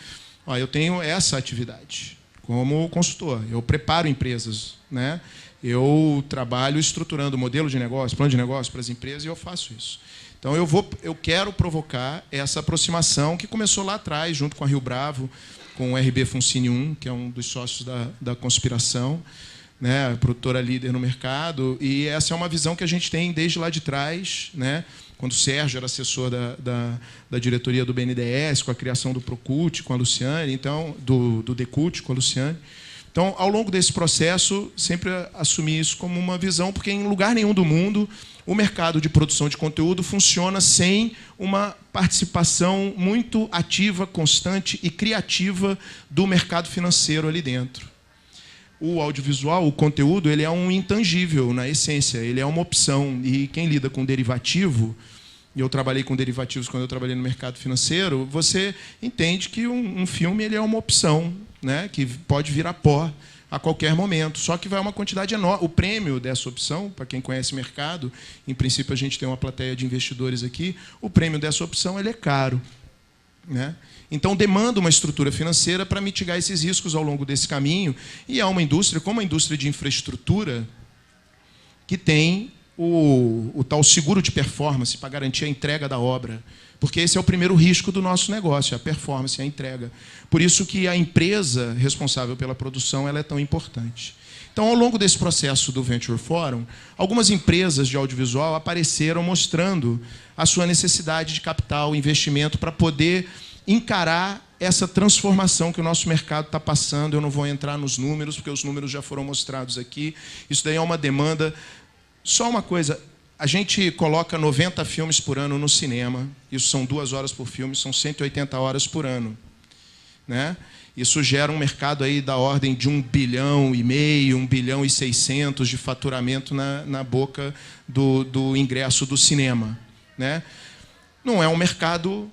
eu tenho essa atividade como consultor. Eu preparo empresas, né? Eu trabalho estruturando modelo de negócio, plano de negócio para as empresas, e eu faço isso. Então, eu quero provocar essa aproximação que começou lá atrás, junto com a Rio Bravo, com o RB Funcine 1, que é um dos sócios da Conspiração, né, produtora líder no mercado, e essa é uma visão que a gente tem desde lá de trás, né, quando o Sérgio era assessor da diretoria do BNDES, com a criação do Procult, com a Luciane, então, do Decult, com a Luciane. Então, ao longo desse processo, sempre assumi isso como uma visão, porque em lugar nenhum do mundo o mercado de produção de conteúdo funciona sem uma participação muito ativa, constante e criativa do mercado financeiro ali dentro. O audiovisual, o conteúdo, ele é um intangível na essência, ele é uma opção. E quem lida com derivativo, e eu trabalhei com derivativos quando eu trabalhei no mercado financeiro, você entende que um filme ele é uma opção, né, que pode virar pó a qualquer momento. Só que vai uma quantidade enorme. O prêmio dessa opção, para quem conhece mercado, em princípio a gente tem uma plateia de investidores aqui, o prêmio dessa opção ele é caro, né? Então, demanda uma estrutura financeira para mitigar esses riscos ao longo desse caminho. E há uma indústria, como a indústria de infraestrutura, que tem o tal seguro de performance para garantir a entrega da obra. Porque esse é o primeiro risco do nosso negócio, a performance, a entrega. Por isso que a empresa responsável pela produção ela é tão importante. Então, ao longo desse processo do Venture Forum, algumas empresas de audiovisual apareceram mostrando a sua necessidade de capital, investimento, para poder encarar essa transformação que o nosso mercado está passando. Eu não vou entrar nos números, porque os números já foram mostrados aqui. Isso daí é uma demanda. Só uma coisa, a gente coloca 90 filmes por ano no cinema. Isso são 2 horas por filme, são 180 horas por ano, né? Isso gera um mercado aí da ordem de 1,5 bilhão, 1,6 bilhão de faturamento na boca do ingresso do cinema, né? Não é um mercado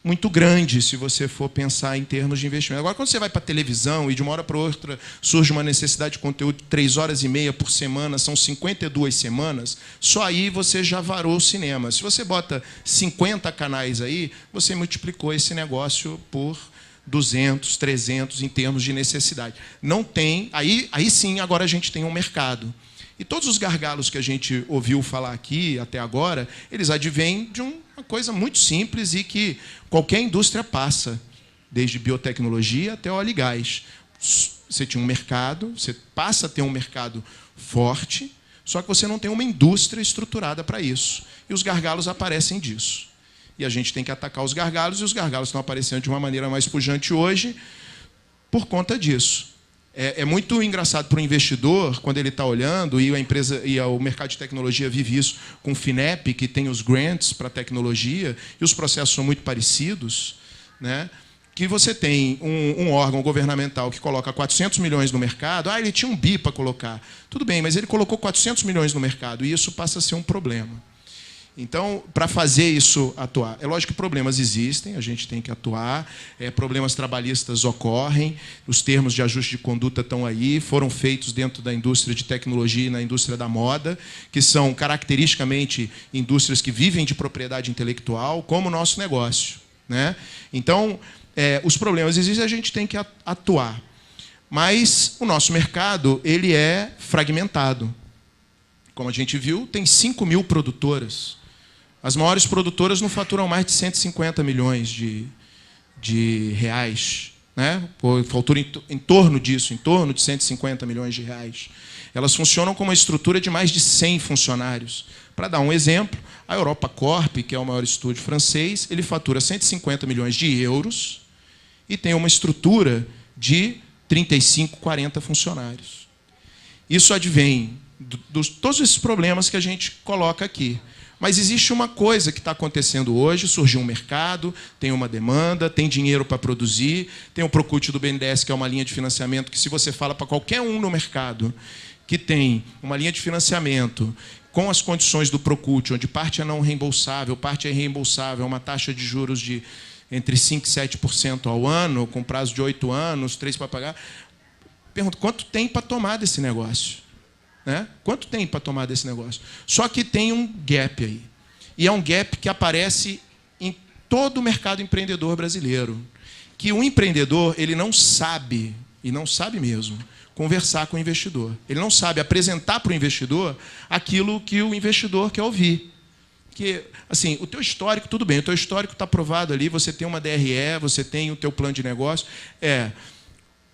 muito grande, se você for pensar em termos de investimento. Agora, quando você vai para a televisão e de uma hora para outra surge uma necessidade de conteúdo de 3 horas e meia por semana, são 52 semanas, só aí você já varou o cinema. Se você bota 50 canais aí, você multiplicou esse negócio por 200, 300 em termos de necessidade. Não tem, aí sim, agora a gente tem um mercado. E todos os gargalos que a gente ouviu falar aqui até agora, eles advêm de uma coisa muito simples e que qualquer indústria passa, desde biotecnologia até óleo e gás. Você tinha um mercado, você passa a ter um mercado forte, só que você não tem uma indústria estruturada para isso. E os gargalos aparecem disso. E a gente tem que atacar os gargalos, e os gargalos estão aparecendo de uma maneira mais pujante hoje por conta disso. É muito engraçado para o investidor, quando ele está olhando, e a empresa e o mercado de tecnologia vive isso com o FINEP, que tem os grants para tecnologia, e os processos são muito parecidos, né? Que você tem um órgão governamental que coloca 400 milhões no mercado, ele tinha um bi para colocar. Tudo bem, mas ele colocou 400 milhões no mercado, e isso passa a ser um problema. Então, para fazer isso atuar, é lógico que problemas existem, a gente tem que atuar, problemas trabalhistas ocorrem, os termos de ajuste de conduta estão aí, foram feitos dentro da indústria de tecnologia e na indústria da moda, que são caracteristicamente indústrias que vivem de propriedade intelectual, como o nosso negócio, né? Então, os problemas existem, a gente tem que atuar. Mas o nosso mercado ele é fragmentado. Como a gente viu, tem 5.000 produtoras. As maiores produtoras não faturam mais de 150 milhões de reais, né? Faturam em torno disso, em torno de 150 milhões de reais. Elas funcionam com uma estrutura de mais de 100 funcionários. Para dar um exemplo, a Europa Corp, que é o maior estúdio francês, ele fatura 150 milhões de euros e tem uma estrutura de 35, 40 funcionários. Isso advém de todos esses problemas que a gente coloca aqui. Mas existe uma coisa que está acontecendo hoje, surgiu um mercado, tem uma demanda, tem dinheiro para produzir, tem o Procult do BNDES, que é uma linha de financiamento que, se você fala para qualquer um no mercado que tem uma linha de financiamento com as condições do Procult, onde parte é não reembolsável, parte é reembolsável, uma taxa de juros de entre 5% e 7% ao ano, com prazo de 8 anos, 3 para pagar, pergunto, quanto tem para tomar desse negócio? Né? Quanto tem para tomar desse negócio? Só que tem um gap aí. E é um gap que aparece em todo o mercado empreendedor brasileiro. Que o empreendedor, ele não sabe, e não sabe mesmo, conversar com o investidor. Ele não sabe apresentar para o investidor aquilo que o investidor quer ouvir. Que, assim, o teu histórico, tudo bem, o teu histórico está aprovado ali, você tem uma DRE, você tem o teu plano de negócio.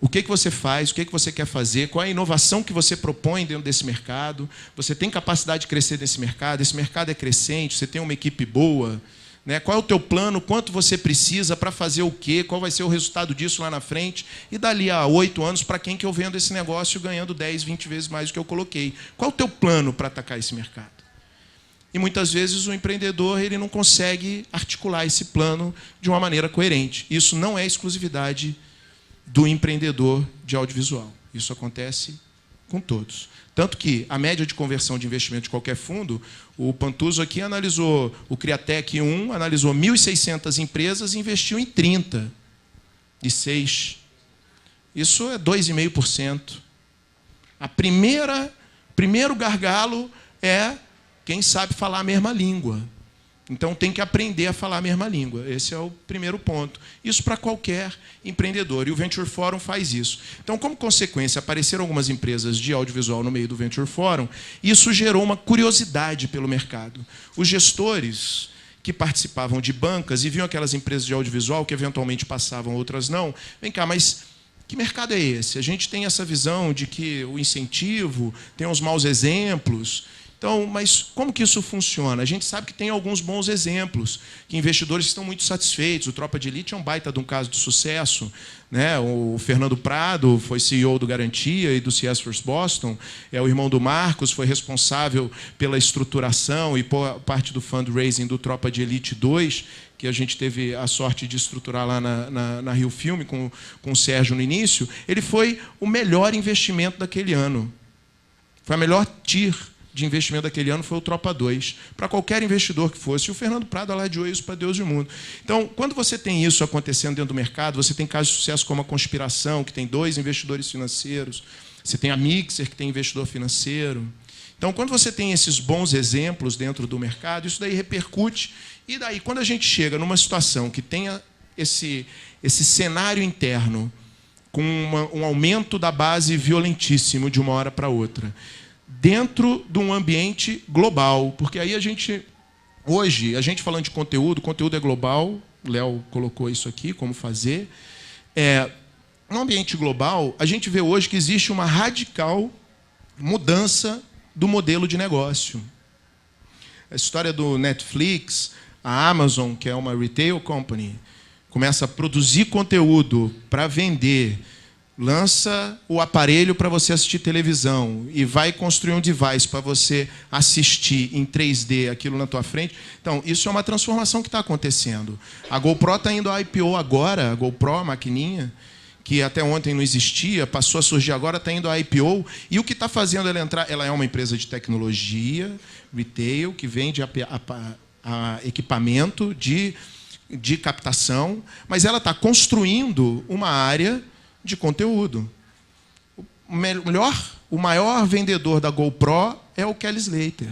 O que você faz, o que você quer fazer, qual é a inovação que você propõe dentro desse mercado, você tem capacidade de crescer nesse mercado, esse mercado é crescente, você tem uma equipe boa, né? Qual é o teu plano, quanto você precisa para fazer o quê, qual vai ser o resultado disso lá na frente, e dali a 8 anos, para quem que eu vendo esse negócio ganhando 10, 20 vezes mais do que eu coloquei. Qual é o teu plano para atacar esse mercado? E muitas vezes o empreendedor ele não consegue articular esse plano de uma maneira coerente. Isso não é exclusividade do empreendedor de audiovisual. Isso acontece com todos. Tanto que a média de conversão de investimento de qualquer fundo, o Pantuso aqui analisou, o Criatec 1 analisou 1.600 empresas e investiu em 36. Isso é 2,5%. Primeiro gargalo é quem sabe falar a mesma língua. Então, tem que aprender a falar a mesma língua. Esse é o primeiro ponto. Isso para qualquer empreendedor. E o Venture Forum faz isso. Então, como consequência, apareceram algumas empresas de audiovisual no meio do Venture Forum. E isso gerou uma curiosidade pelo mercado. Os gestores que participavam de bancas e viam aquelas empresas de audiovisual que eventualmente passavam, outras não. Vem cá, mas que mercado é esse? A gente tem essa visão de que o incentivo tem uns maus exemplos. Então, mas como que isso funciona? A gente sabe que tem alguns bons exemplos, que investidores estão muito satisfeitos. O Tropa de Elite é um baita de um caso de sucesso, né? O Fernando Prado foi CEO do Garantia e do CS First Boston. O irmão do Marcos foi responsável pela estruturação e por parte do fundraising do Tropa de Elite 2, que a gente teve a sorte de estruturar lá na Rio Filme com o Sérgio no início. Ele foi o melhor investimento daquele ano. Foi a melhor TIR de investimento daquele ano, foi o Tropa 2. Para qualquer investidor que fosse. E o Fernando Prado alardeou isso para Deus e o mundo. Então, quando você tem isso acontecendo dentro do mercado, você tem casos de sucesso como a Conspiração, que tem 2 investidores financeiros. Você tem a Mixer, que tem investidor financeiro. Então, quando você tem esses bons exemplos dentro do mercado, isso daí repercute. E daí, quando a gente chega numa situação que tenha esse cenário interno com um aumento da base violentíssimo de uma hora para outra, dentro de um ambiente global, porque aí hoje, a gente falando de conteúdo, o conteúdo é global, o Léo colocou isso aqui, como fazer. No ambiente global, a gente vê hoje que existe uma radical mudança do modelo de negócio. A história do Netflix, a Amazon, que é uma retail company, começa a produzir conteúdo para vender, lança o aparelho para você assistir televisão e vai construir um device para você assistir em 3D aquilo na tua frente. Então, isso é uma transformação que está acontecendo. A GoPro está indo à IPO agora, a GoPro, a maquininha, que até ontem não existia, passou a surgir agora, está indo à IPO. E o que está fazendo ela entrar? Ela é uma empresa de tecnologia, retail, que vende equipamento de captação, mas ela está construindo uma área de conteúdo. O maior vendedor da GoPro é o Kelly Slater.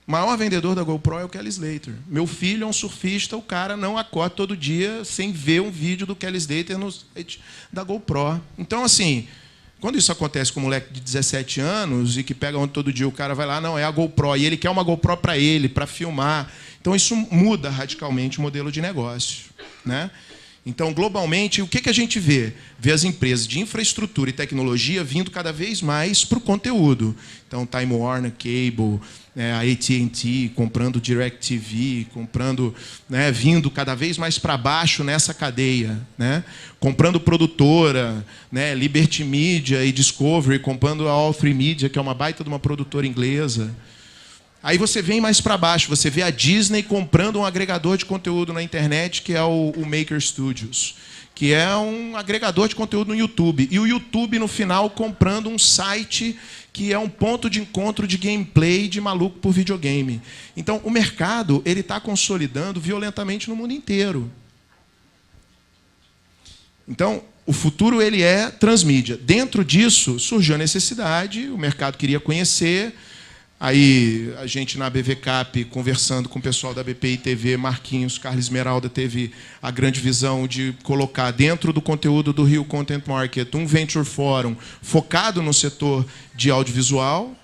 O maior vendedor da GoPro é o Kelly Slater. Meu filho é um surfista, o cara não acorda todo dia sem ver um vídeo do Kelly Slater no site da GoPro. Então, assim, quando isso acontece com um moleque de 17 anos e que pega onde todo dia o cara vai lá, não, é a GoPro, e ele quer uma GoPro para ele, para filmar. Então, isso muda radicalmente o modelo de negócio, né? Então, globalmente, o que a gente vê? Vê as empresas de infraestrutura e tecnologia vindo cada vez mais para o conteúdo. Então, Time Warner Cable, a AT&T comprando DirecTV, comprando, vindo cada vez mais para baixo nessa cadeia, né? Comprando produtora, Liberty Media e Discovery, comprando a All3 Media, que é uma baita de uma produtora inglesa. Aí você vem mais para baixo, você vê a Disney comprando um agregador de conteúdo na internet, que é o Maker Studios, que é um agregador de conteúdo no YouTube. E o YouTube, no final, comprando um site que é um ponto de encontro de gameplay de maluco por videogame. Então, o mercado ele está consolidando violentamente no mundo inteiro. Então, o futuro ele é transmídia. Dentro disso, surgiu a necessidade, o mercado queria conhecer. Aí a gente na BVCap, conversando com o pessoal da BPI TV, Marquinhos, Carlos Esmeralda, teve a grande visão de colocar dentro do conteúdo do Rio Content Market um Venture Forum focado no setor de audiovisual.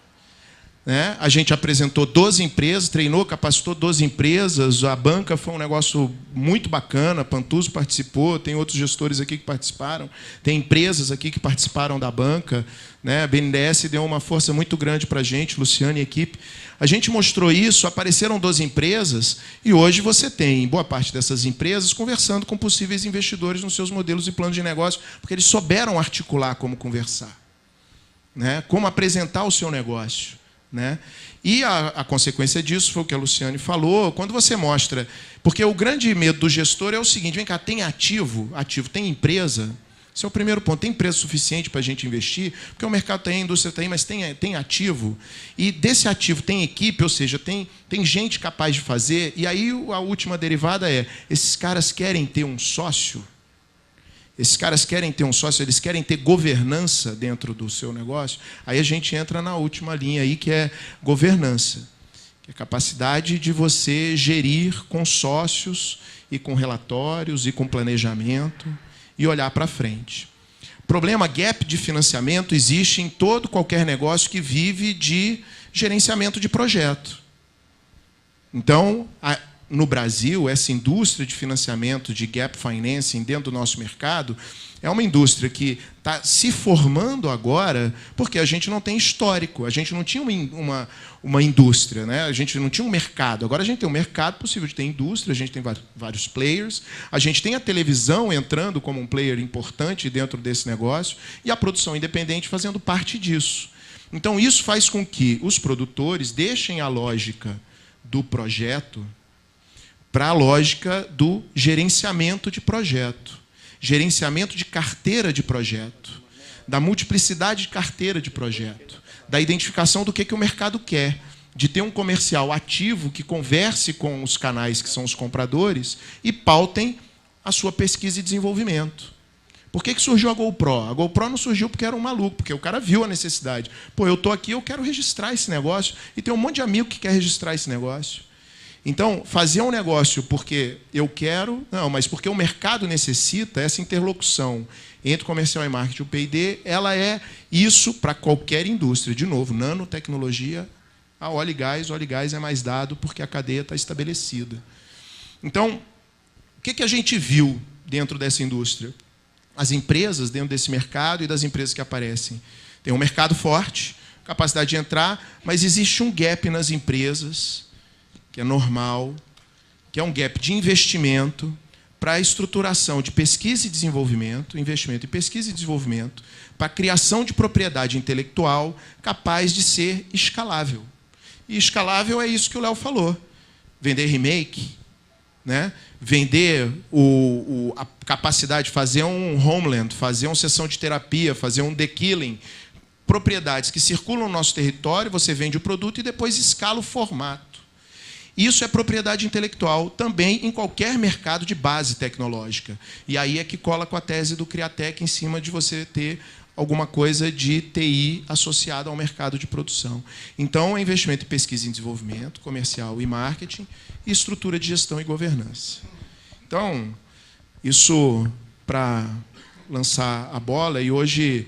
Né? A gente apresentou 12 empresas, treinou, capacitou 12 empresas. A banca foi um negócio muito bacana, Pantuso participou, tem outros gestores aqui que participaram, tem empresas aqui que participaram da banca. Né? A BNDES deu uma força muito grande para a gente, Luciano e equipe. A gente mostrou isso, apareceram 12 empresas, e hoje você tem boa parte dessas empresas conversando com possíveis investidores nos seus modelos e planos de negócio, porque eles souberam articular como conversar, né? Como apresentar o seu negócio. Né? E a consequência disso foi o que a Luciane falou, quando você mostra... Porque o grande medo do gestor é o seguinte, vem cá, tem ativo, tem empresa? Esse é o primeiro ponto, tem empresa suficiente para a gente investir? Porque o mercado tem, a indústria tem, mas tem ativo. E desse ativo tem equipe, ou seja, tem gente capaz de fazer. E aí a última derivada é, esses caras querem ter um sócio? Esses caras querem ter um sócio, eles querem ter governança dentro do seu negócio. Aí a gente entra na última linha aí, que é governança, que é a capacidade de você gerir com sócios e com relatórios e com planejamento e olhar para frente. Problema, gap de financiamento existe em qualquer negócio que vive de gerenciamento de projeto. Então, no Brasil, essa indústria de financiamento, de gap financing dentro do nosso mercado, é uma indústria que está se formando agora porque a gente não tem histórico, a gente não tinha uma indústria, né? A gente não tinha um mercado. Agora a gente tem um mercado possível de ter indústria, a gente tem vários players, a gente tem a televisão entrando como um player importante dentro desse negócio e a produção independente fazendo parte disso. Então, isso faz com que os produtores deixem a lógica do projeto para a lógica do gerenciamento de projeto, gerenciamento de carteira de projeto, da multiplicidade de carteira de projeto, da identificação do que o mercado quer, de ter um comercial ativo que converse com os canais que são os compradores e pautem a sua pesquisa e desenvolvimento. Por que surgiu a GoPro? A GoPro não surgiu porque era um maluco, porque o cara viu a necessidade. Pô, eu estou aqui, eu quero registrar esse negócio, e tem um monte de amigo que quer registrar esse negócio. Então, fazer um negócio porque eu quero, não, mas porque o mercado necessita, essa interlocução entre comercial e marketing, o P&D, ela é isso para qualquer indústria. De novo, nanotecnologia, a óleo e gás é mais dado porque a cadeia está estabelecida. Então, o que a gente viu dentro dessa indústria? As empresas dentro desse mercado e das empresas que aparecem. Tem um mercado forte, capacidade de entrar, mas existe um gap nas empresas, que é normal, que é um gap de investimento para a estruturação de pesquisa e desenvolvimento, investimento em pesquisa e desenvolvimento, para a criação de propriedade intelectual capaz de ser escalável. E escalável é isso que o Léo falou. Vender remake, né? Vender a capacidade de fazer um Homeland, fazer uma sessão de terapia, fazer um The Killing, propriedades que circulam no nosso território, você vende o produto e depois escala o formato. Isso é propriedade intelectual também em qualquer mercado de base tecnológica. E aí é que cola com a tese do Criatec em cima de você ter alguma coisa de TI associada ao mercado de produção. Então, é investimento em pesquisa e desenvolvimento, comercial e marketing, e estrutura de gestão e governança. Então, isso para lançar a bola, e hoje,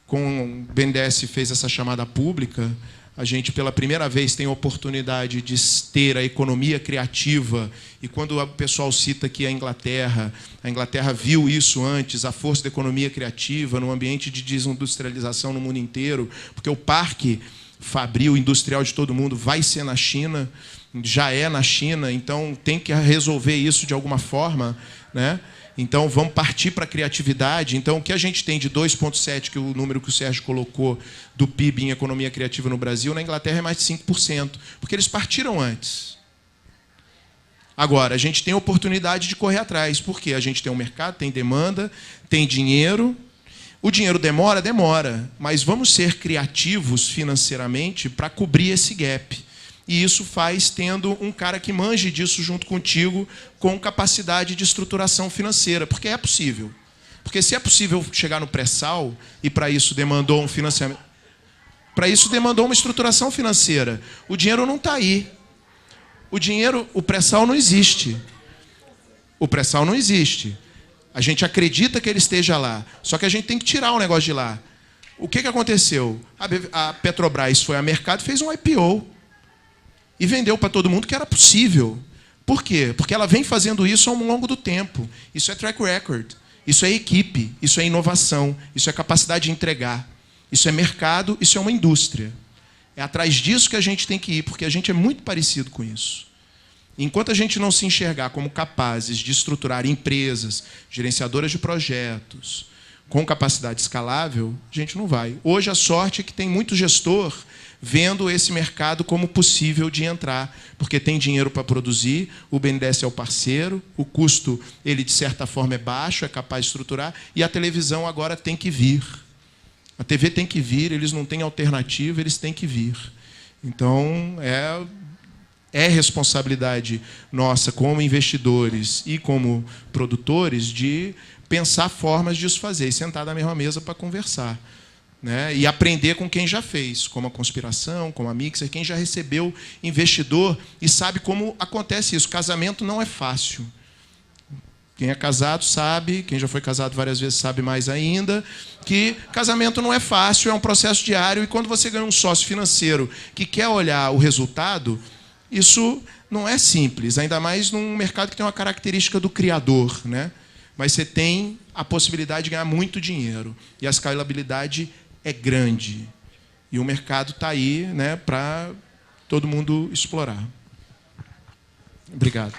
com o BNDES fez essa chamada pública, a gente, pela primeira vez, tem a oportunidade de ter a economia criativa. E quando o pessoal cita aqui a Inglaterra viu isso antes, a força da economia criativa no ambiente de desindustrialização no mundo inteiro, porque o parque fabril industrial de todo mundo vai ser na China. já é na China, então tem que resolver isso de alguma forma, né? Então vamos partir para a criatividade. Então o que a gente tem de 2,7, que é o número que o Sérgio colocou do PIB em economia criativa no Brasil, na Inglaterra é mais de 5%, porque eles partiram antes. Agora, a gente tem a oportunidade de correr atrás, porque a gente tem um mercado, tem demanda, tem dinheiro. O dinheiro demora? Demora, mas vamos ser criativos financeiramente para cobrir esse gap. E isso faz tendo um cara que manje disso junto contigo, com capacidade de estruturação financeira, porque é possível. Porque se é possível chegar no pré-sal, e para isso demandou um financiamento, para isso demandou uma estruturação financeira. O dinheiro não está aí. O pré-sal não existe. O pré-sal não existe. A gente acredita que ele esteja lá, só que a gente tem que tirar o negócio de lá. O que aconteceu? A Petrobras foi ao mercado e fez um IPO. E vendeu para todo mundo que era possível. Por quê? Porque ela vem fazendo isso ao longo do tempo. Isso é track record. Isso é equipe. Isso é inovação. Isso é capacidade de entregar. Isso é mercado. Isso é uma indústria. É atrás disso que a gente tem que ir, porque a gente é muito parecido com isso. Enquanto a gente não se enxergar como capazes de estruturar empresas, gerenciadoras de projetos, com capacidade escalável, a gente não vai. Hoje a sorte é que tem muito gestor vendo esse mercado como possível de entrar, porque tem dinheiro para produzir, o BNDES é o parceiro, o custo, ele de certa forma é baixo, é capaz de estruturar, e a televisão agora tem que vir. A TV tem que vir, eles não têm alternativa, eles têm que vir. Então, é responsabilidade nossa como investidores e como produtores de pensar formas de isso fazer, e sentar na mesma mesa para conversar. Né? E aprender com quem já fez, como a Conspiração, como a Mixer, quem já recebeu investidor e sabe como acontece isso. Casamento não é fácil. Quem é casado sabe, quem já foi casado várias vezes sabe mais ainda, que casamento não é fácil, é um processo diário, e quando você ganha um sócio financeiro que quer olhar o resultado, isso não é simples, ainda mais num mercado que tem uma característica do criador, né? Mas você tem a possibilidade de ganhar muito dinheiro, e a escalabilidade é grande. E o mercado está aí, né, para todo mundo explorar. Obrigado.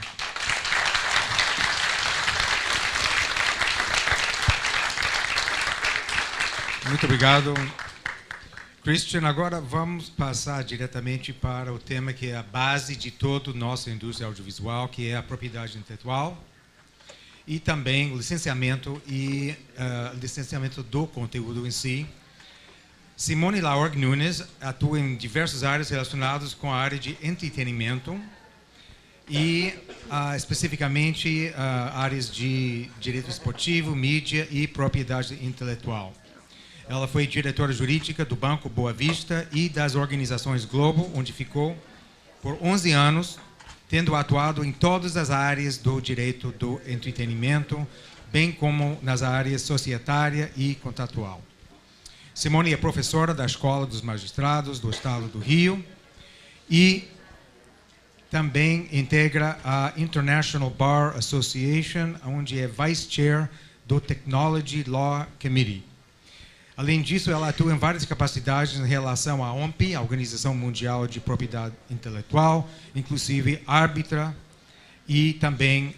Muito obrigado, Christian. Agora vamos passar diretamente para o tema que é a base de toda a nossa indústria audiovisual, que é a propriedade intelectual e também o licenciamento e licenciamento do conteúdo em si. Simone Lahorgue Nunes atua em diversas áreas relacionadas com a área de entretenimento e especificamente áreas de direito esportivo, mídia e propriedade intelectual. Ela foi diretora jurídica do Banco Boa Vista e das organizações Globo, onde ficou por 11 anos, tendo atuado em todas as áreas do direito do entretenimento, bem como nas áreas societária e contratual. Simone é professora da Escola dos Magistrados do Estado do Rio e também integra a International Bar Association, onde é Vice Chair do Technology Law Committee. Além disso, ela atua em várias capacidades em relação à OMP, a Organização Mundial de Propriedade Intelectual, inclusive árbitra e também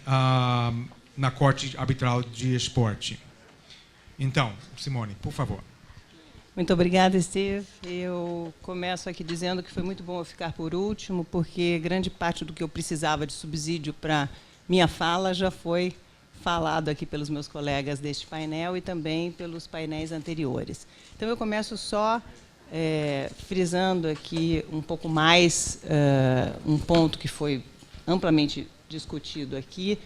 na Corte Arbitral de Esporte. Então, Simone, por favor. Muito obrigada, Steve. Eu começo aqui dizendo que foi muito bom eu ficar por último, porque grande parte do que eu precisava de subsídio para minha fala já foi falado aqui pelos meus colegas deste painel e também pelos painéis anteriores. Então, eu começo só frisando aqui um pouco mais um ponto que foi amplamente discutido aqui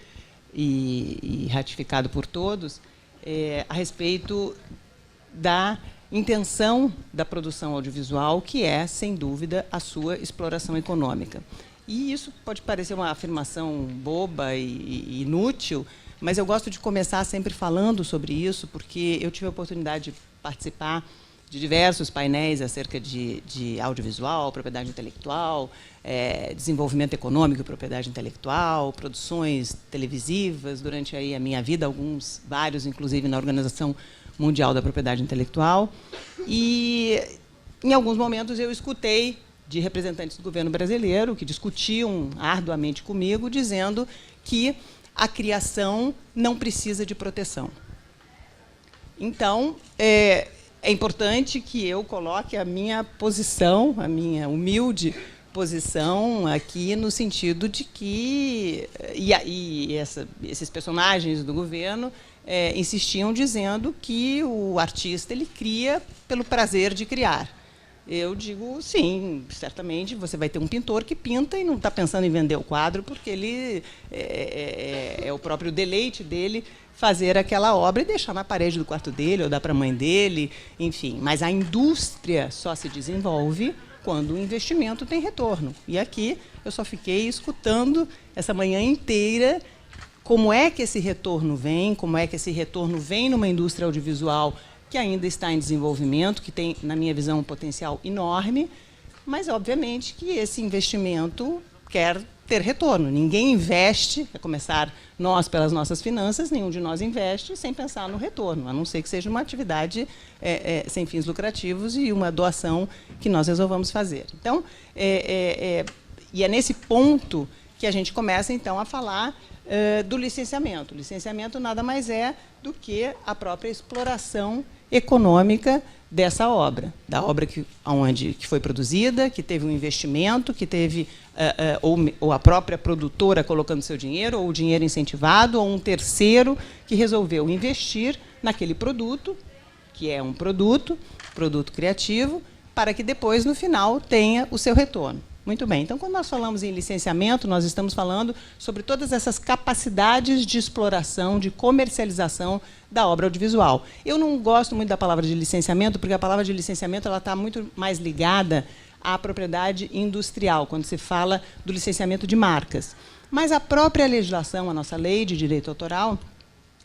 e ratificado por todos, a respeito da intenção da produção audiovisual, que é, sem dúvida, a sua exploração econômica. E isso pode parecer uma afirmação boba e inútil, mas eu gosto de começar sempre falando sobre isso, porque eu tive a oportunidade de participar de diversos painéis acerca de audiovisual, propriedade intelectual, desenvolvimento econômico e propriedade intelectual, produções televisivas durante aí a minha vida, vários, inclusive, na Organização Mundial da Propriedade Intelectual. E, em alguns momentos, eu escutei de representantes do governo brasileiro que discutiam arduamente comigo, dizendo que a criação não precisa de proteção. Então, é importante que eu coloque a minha posição, a minha humilde posição aqui, no sentido de que esses personagens do governo insistiam dizendo que o artista ele cria pelo prazer de criar. Eu digo, sim, certamente você vai ter um pintor que pinta e não está pensando em vender o quadro, porque ele é o próprio deleite dele fazer aquela obra e deixar na parede do quarto dele, ou dar para a mãe dele, enfim. Mas a indústria só se desenvolve quando o investimento tem retorno. E aqui eu só fiquei escutando essa manhã inteira como é que esse retorno vem, como é que esse retorno vem numa indústria audiovisual que ainda está em desenvolvimento, que tem, na minha visão, um potencial enorme, mas, obviamente, que esse investimento quer ter retorno. Ninguém investe, a começar nós pelas nossas finanças, nenhum de nós investe sem pensar no retorno, a não ser que seja uma atividade sem fins lucrativos e uma doação que nós resolvamos fazer. Então, e é nesse ponto que a gente começa, então, a falar do licenciamento. O licenciamento nada mais é do que a própria exploração econômica dessa obra, da obra que foi produzida, que teve um investimento, que teve ou a própria produtora colocando seu dinheiro, ou o dinheiro incentivado, ou um terceiro que resolveu investir naquele produto, que é um produto criativo, para que depois, no final, tenha o seu retorno. Muito bem. Então, quando nós falamos em licenciamento, nós estamos falando sobre todas essas capacidades de exploração, de comercialização da obra audiovisual. Eu não gosto muito da palavra de licenciamento, porque a palavra de licenciamento ela está muito mais ligada à propriedade industrial, quando se fala do licenciamento de marcas. Mas a própria legislação, a nossa lei de direito autoral,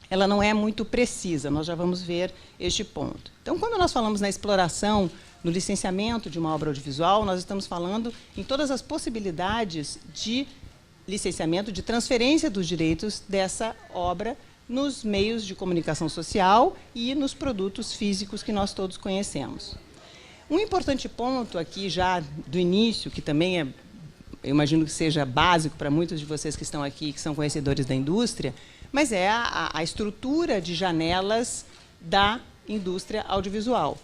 ela não é muito precisa. Nós já vamos ver este ponto. Então, quando nós falamos na exploração, no licenciamento de uma obra audiovisual, nós estamos falando em todas as possibilidades de licenciamento, de transferência dos direitos dessa obra nos meios de comunicação social e nos produtos físicos que nós todos conhecemos. Um importante ponto aqui, já do início, que também eu imagino que seja básico para muitos de vocês que estão aqui, que são conhecedores da indústria, mas é a estrutura de janelas da indústria audiovisual.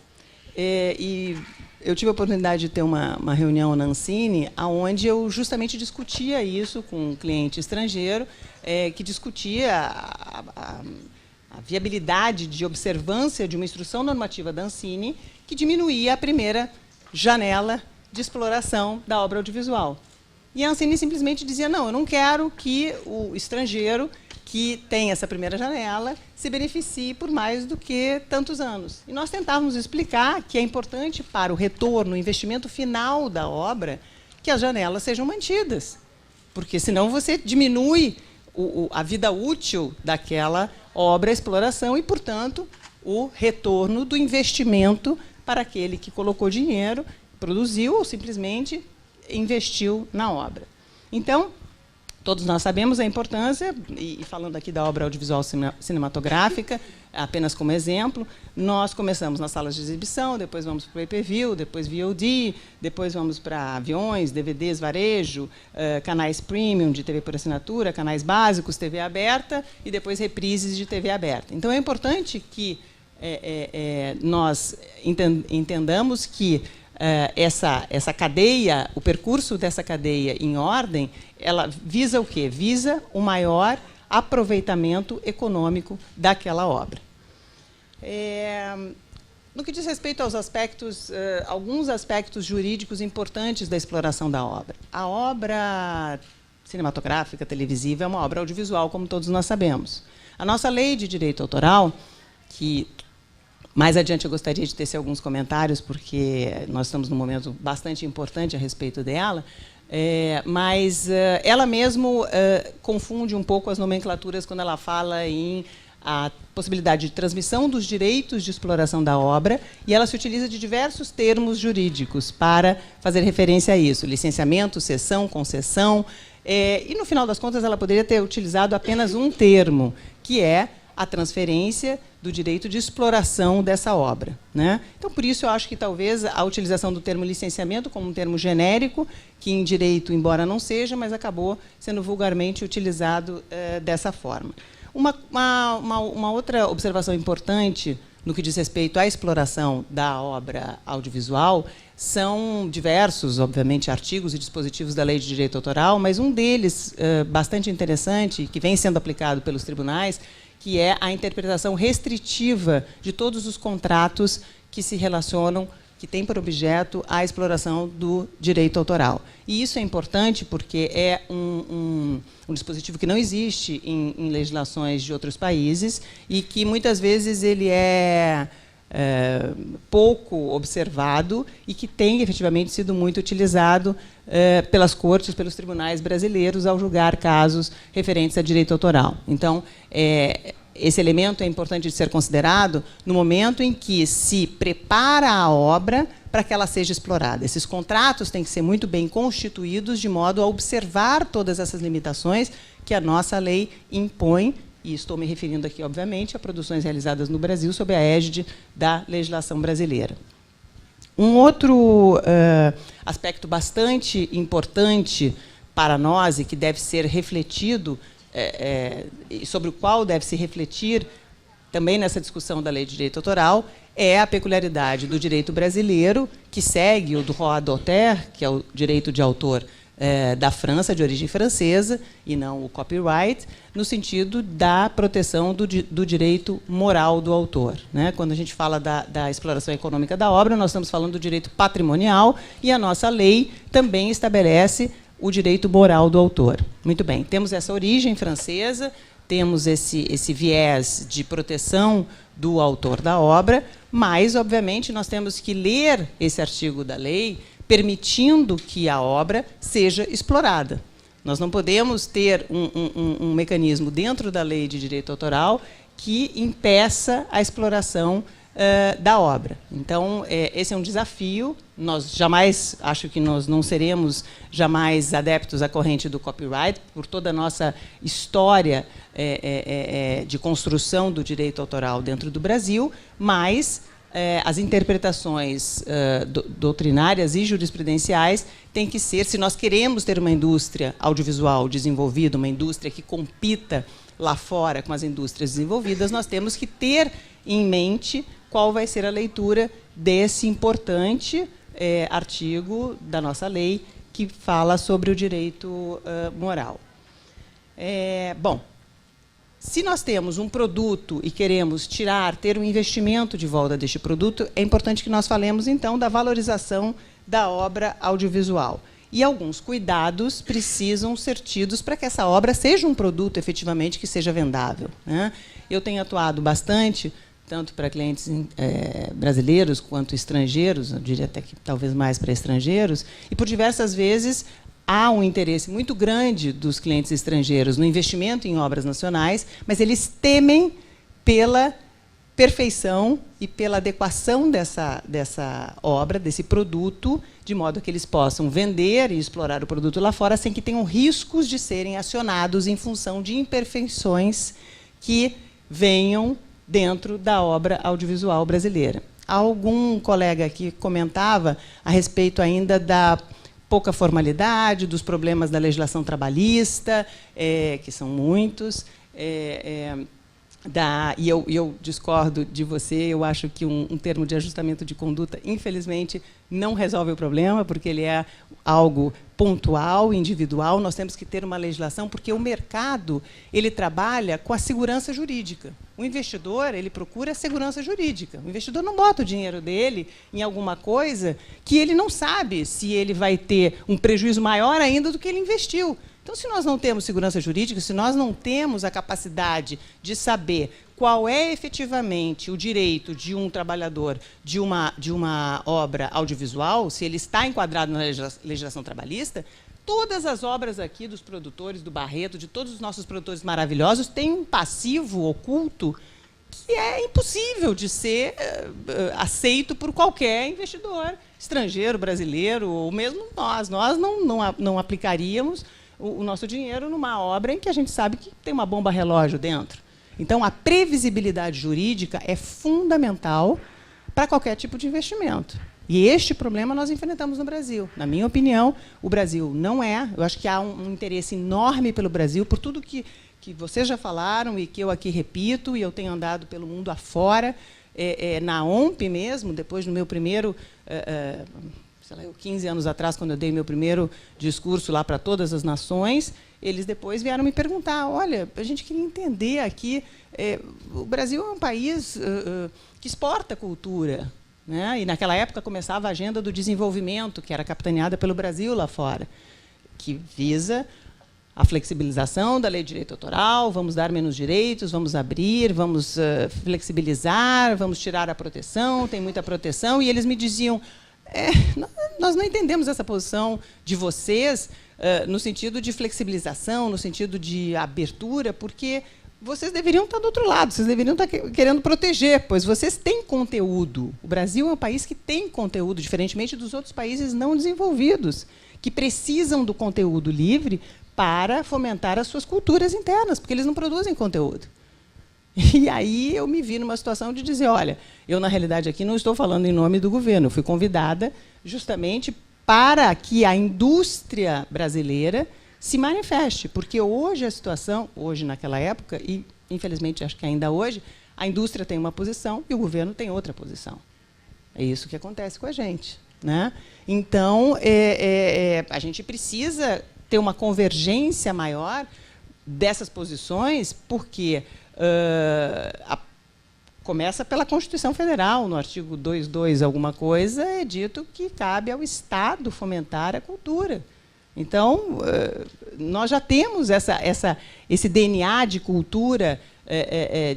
E eu tive a oportunidade de ter uma reunião na Ancine, onde eu justamente discutia isso com um cliente estrangeiro, que discutia a viabilidade de observância de uma instrução normativa da Ancine que diminuía a primeira janela de exploração da obra audiovisual. E a Ancine simplesmente dizia, não, eu não quero que o estrangeiro que tem essa primeira janela se beneficie por mais do que tantos anos. E nós tentávamos explicar que é importante para o retorno, o investimento final da obra, que as janelas sejam mantidas, porque senão você diminui a vida útil daquela obra, a exploração, e, portanto, o retorno do investimento para aquele que colocou dinheiro, produziu ou simplesmente investiu na obra. Então, todos nós sabemos a importância, e falando aqui da obra audiovisual cinematográfica, apenas como exemplo, nós começamos nas salas de exibição, depois vamos para o pay-per-view, depois VOD, depois vamos para aviões, DVDs, varejo, canais premium de TV por assinatura, canais básicos, TV aberta, e depois reprises de TV aberta. Então, é importante que nós entendamos que essa cadeia, o percurso dessa cadeia em ordem, ela visa o quê? Visa o maior aproveitamento econômico daquela obra. No que diz respeito aos aspectos, alguns aspectos jurídicos importantes da exploração da obra. A obra cinematográfica, televisiva, é uma obra audiovisual, como todos nós sabemos. A nossa lei de direito autoral, que mais adiante eu gostaria de tecer alguns comentários, porque nós estamos num momento bastante importante a respeito dela, mas ela mesmo confunde um pouco as nomenclaturas quando ela fala em a possibilidade de transmissão dos direitos de exploração da obra, e ela se utiliza de diversos termos jurídicos para fazer referência a isso: licenciamento, cessão, concessão, e, no final das contas, ela poderia ter utilizado apenas um termo, que é a transferência do direito de exploração dessa obra, né? Então, por isso, eu acho que talvez a utilização do termo licenciamento como um termo genérico, que em direito, embora não seja, mas acabou sendo vulgarmente utilizado dessa forma. Uma outra observação importante no que diz respeito à exploração da obra audiovisual são diversos, obviamente, artigos e dispositivos da Lei de Direito Autoral, mas um deles, bastante interessante, que vem sendo aplicado pelos tribunais, que é a interpretação restritiva de todos os contratos que se relacionam, que têm por objeto a exploração do direito autoral. E isso é importante porque é um dispositivo que não existe em legislações de outros países e que, muitas vezes, ele é pouco observado e que tem, efetivamente, sido muito utilizado pelas cortes, pelos tribunais brasileiros, ao julgar casos referentes a direito autoral. Então, esse elemento é importante de ser considerado no momento em que se prepara a obra para que ela seja explorada. Esses contratos têm que ser muito bem constituídos, de modo a observar todas essas limitações que a nossa lei impõe, e estou me referindo aqui, obviamente, a produções realizadas no Brasil sob a égide da legislação brasileira. Um outro aspecto bastante importante para nós e que deve ser refletido, sobre o qual deve se refletir também nessa discussão da Lei de Direito Autoral, é a peculiaridade do direito brasileiro, que segue o droit d'auteur, que é o direito de autor da França, de origem francesa, e não o copyright, no sentido da proteção do direito moral do autor, né? Quando a gente fala da exploração econômica da obra, nós estamos falando do direito patrimonial, e a nossa lei também estabelece o direito moral do autor. Muito bem, temos essa origem francesa, temos esse viés de proteção do autor da obra, mas, obviamente, nós temos que ler esse artigo da lei permitindo que a obra seja explorada. Nós não podemos ter um mecanismo dentro da Lei de Direito Autoral que impeça a exploração da obra. Então, esse é um desafio. Nós jamais, acho que nós não seremos jamais adeptos à corrente do copyright, por toda a nossa história de construção do direito autoral dentro do Brasil, mas as interpretações doutrinárias e jurisprudenciais têm que ser, se nós queremos ter uma indústria audiovisual desenvolvida, uma indústria que compita lá fora com as indústrias desenvolvidas, nós temos que ter em mente qual vai ser a leitura desse importante artigo da nossa lei que fala sobre o direito moral. Bom, se nós temos um produto e queremos ter um investimento de volta deste produto, é importante que nós falemos, então, da valorização da obra audiovisual. E alguns cuidados precisam ser tidos para que essa obra seja um produto, efetivamente, que seja vendável, né? Eu tenho atuado bastante, tanto para clientes brasileiros quanto estrangeiros, eu diria até que talvez mais para estrangeiros, e por diversas vezes há um interesse muito grande dos clientes estrangeiros no investimento em obras nacionais, mas eles temem pela perfeição e pela adequação dessa obra, desse produto, de modo que eles possam vender e explorar o produto lá fora sem que tenham riscos de serem acionados em função de imperfeições que venham dentro da obra audiovisual brasileira. Algum colega aqui comentava a respeito ainda da pouca formalidade, dos problemas da legislação trabalhista, que são muitos, e eu discordo de você, eu acho que um termo de ajustamento de conduta, infelizmente, não resolve o problema, porque ele é algo pontual, individual. Nós temos que ter uma legislação, porque o mercado ele trabalha com a segurança jurídica. O investidor ele procura a segurança jurídica. O investidor não bota o dinheiro dele em alguma coisa que ele não sabe se ele vai ter um prejuízo maior ainda do que ele investiu. Então, se nós não temos segurança jurídica, se nós não temos a capacidade de saber qual é efetivamente o direito de um trabalhador de uma obra audiovisual, se ele está enquadrado na legislação trabalhista, todas as obras aqui dos produtores, do Barreto, de todos os nossos produtores maravilhosos, têm um passivo oculto que é impossível de ser aceito por qualquer investidor estrangeiro, brasileiro, ou mesmo nós. Nós não aplicaríamos o nosso dinheiro numa obra em que a gente sabe que tem uma bomba relógio dentro. Então, a previsibilidade jurídica é fundamental para qualquer tipo de investimento. E este problema nós enfrentamos no Brasil. Na minha opinião, o Brasil não é. Eu acho que há um interesse enorme pelo Brasil, por tudo que vocês já falaram e que eu aqui repito, e eu tenho andado pelo mundo afora, na OMP mesmo, depois do meu primeiro, sei lá, 15 anos atrás, quando eu dei meu primeiro discurso lá para todas as nações, eles depois vieram me perguntar, olha, a gente queria entender aqui, o Brasil é um país que exporta cultura, né? E naquela época começava a agenda do desenvolvimento, que era capitaneada pelo Brasil lá fora, que visa a flexibilização da lei de direito autoral, vamos dar menos direitos, vamos abrir, vamos flexibilizar, vamos tirar a proteção, tem muita proteção, e eles me diziam, nós não entendemos essa posição de vocês no sentido de flexibilização, no sentido de abertura, porque vocês deveriam estar do outro lado, vocês deveriam estar querendo proteger, pois vocês têm conteúdo. O Brasil é um país que tem conteúdo, diferentemente dos outros países não desenvolvidos, que precisam do conteúdo livre para fomentar as suas culturas internas, porque eles não produzem conteúdo. E aí eu me vi numa situação de dizer, olha, eu, na realidade, aqui não estou falando em nome do governo, eu fui convidada justamente para que a indústria brasileira se manifeste, porque hoje a situação, hoje naquela época, e infelizmente acho que ainda hoje, a indústria tem uma posição e o governo tem outra posição. É isso que acontece com a gente, né? Então, a gente precisa ter uma convergência maior dessas posições, porque começa pela Constituição Federal, no artigo 2.2 alguma coisa, é dito que cabe ao Estado fomentar a cultura. Então, nós já temos esse DNA de cultura,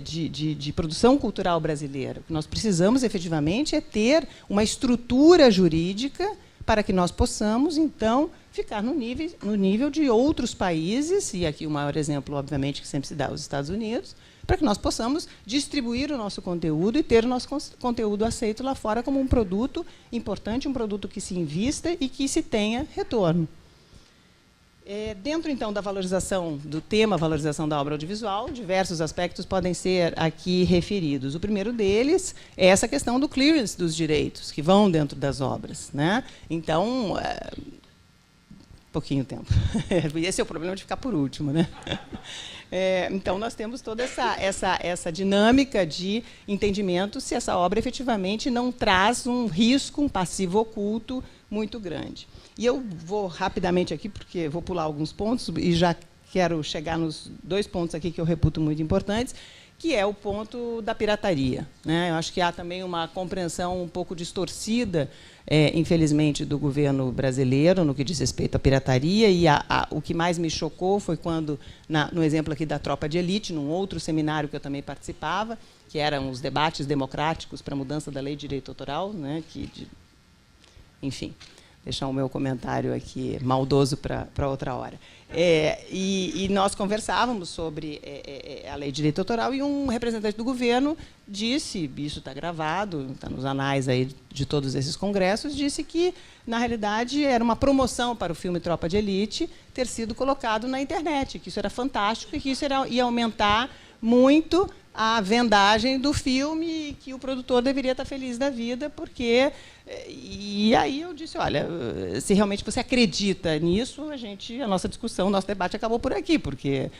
de produção cultural brasileira. O que nós precisamos, efetivamente, é ter uma estrutura jurídica para que nós possamos, então, ficar no nível de outros países, e aqui o maior exemplo, obviamente, que sempre se dá, os Estados Unidos, para que nós possamos distribuir o nosso conteúdo e ter o nosso conteúdo aceito lá fora como um produto importante, um produto que se invista e que se tenha retorno. Dentro, então, da valorização do tema, valorização da obra audiovisual, diversos aspectos podem ser aqui referidos. O primeiro deles é essa questão do clearance dos direitos, que vão dentro das obras, né? Então, pouquinho tempo. Esse é o problema de ficar por último, né? Então, nós temos toda essa dinâmica de entendimento se essa obra, efetivamente, não traz um risco, um passivo oculto muito grande. E eu vou rapidamente aqui, porque vou pular alguns pontos, e já quero chegar nos 2 pontos aqui que eu reputo muito importantes, que é o ponto da pirataria, né? Eu acho que há também uma compreensão um pouco distorcida, infelizmente, do governo brasileiro no que diz respeito à pirataria, e o que mais me chocou foi quando, no exemplo aqui da Tropa de Elite, num outro seminário que eu também participava, que eram os debates democráticos para a mudança da lei de direito autoral, né? Enfim, deixar o meu comentário aqui maldoso para outra hora. E nós conversávamos sobre a lei de direito autoral, e um representante do governo disse, isso está gravado, está nos anais aí de todos esses congressos, disse que, na realidade, era uma promoção para o filme Tropa de Elite ter sido colocado na internet, que isso era fantástico e que isso ia aumentar muito a vendagem do filme, e que o produtor deveria estar feliz da vida, porque... E aí eu disse, olha, se realmente você acredita nisso, a nossa discussão, o nosso debate acabou por aqui, porque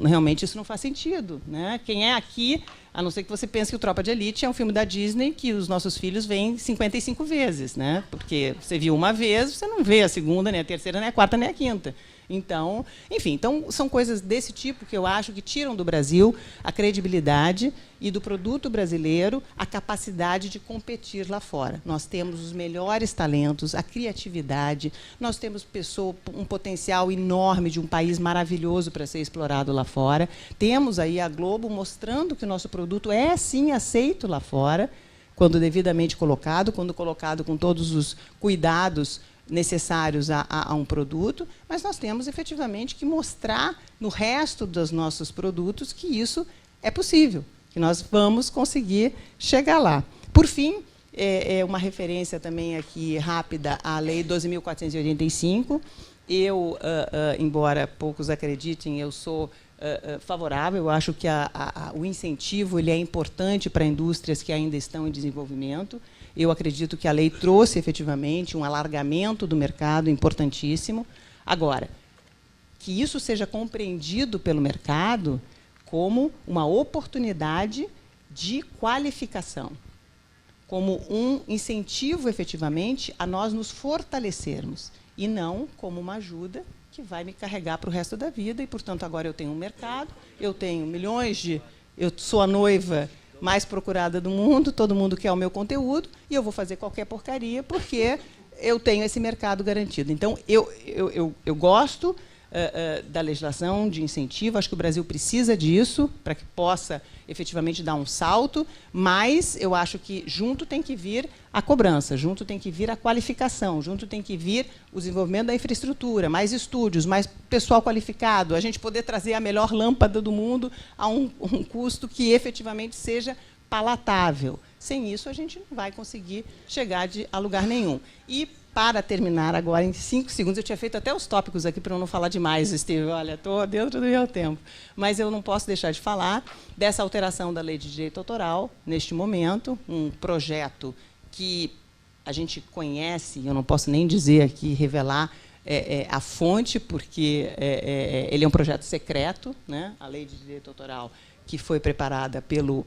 realmente isso não faz sentido, né? Quem é aqui, a não ser que você pense que o Tropa de Elite é um filme da Disney que os nossos filhos veem 55 vezes, né? Porque você viu uma vez, você não vê a segunda, nem a terceira, nem a quarta, nem a quinta. Então, enfim, são coisas desse tipo que eu acho que tiram do Brasil a credibilidade e do produto brasileiro a capacidade de competir lá fora. Nós temos os melhores talentos, a criatividade, nós temos um potencial enorme de um país maravilhoso para ser explorado lá fora. Temos aí a Globo mostrando que o nosso produto é, sim, aceito lá fora, quando devidamente colocado, quando colocado com todos os cuidados necessários a um produto, mas nós temos, efetivamente, que mostrar no resto dos nossos produtos que isso é possível, que nós vamos conseguir chegar lá. Por fim, uma referência também aqui rápida à Lei 12.485. Eu, embora poucos acreditem, eu sou favorável. Eu acho que o incentivo ele é importante para indústrias que ainda estão em desenvolvimento. Eu acredito que a lei trouxe, efetivamente, um alargamento do mercado importantíssimo. Agora, que isso seja compreendido pelo mercado como uma oportunidade de qualificação, como um incentivo, efetivamente, a nós nos fortalecermos, e não como uma ajuda que vai me carregar para o resto da vida, e, portanto, agora eu tenho um mercado, eu tenho milhões de... Eu sou a noiva mais procurada do mundo, todo mundo quer o meu conteúdo, e eu vou fazer qualquer porcaria porque eu tenho esse mercado garantido. Então, eu gosto da legislação de incentivo, acho que o Brasil precisa disso para que possa efetivamente dar um salto, mas eu acho que junto tem que vir a cobrança, junto tem que vir a qualificação, junto tem que vir o desenvolvimento da infraestrutura, mais estúdios, mais pessoal qualificado, a gente poder trazer a melhor lâmpada do mundo a um custo que efetivamente seja palatável. Sem isso, a gente não vai conseguir chegar a lugar nenhum. E, para terminar agora, em 5 segundos, eu tinha feito até os tópicos aqui para eu não falar demais, Steve. Olha, estou dentro do meu tempo. Mas eu não posso deixar de falar dessa alteração da Lei de Direito Autoral, neste momento, um projeto que a gente conhece, eu não posso nem dizer aqui, revelar a fonte, porque ele é um projeto secreto, né? A Lei de Direito Autoral, que foi preparada pelo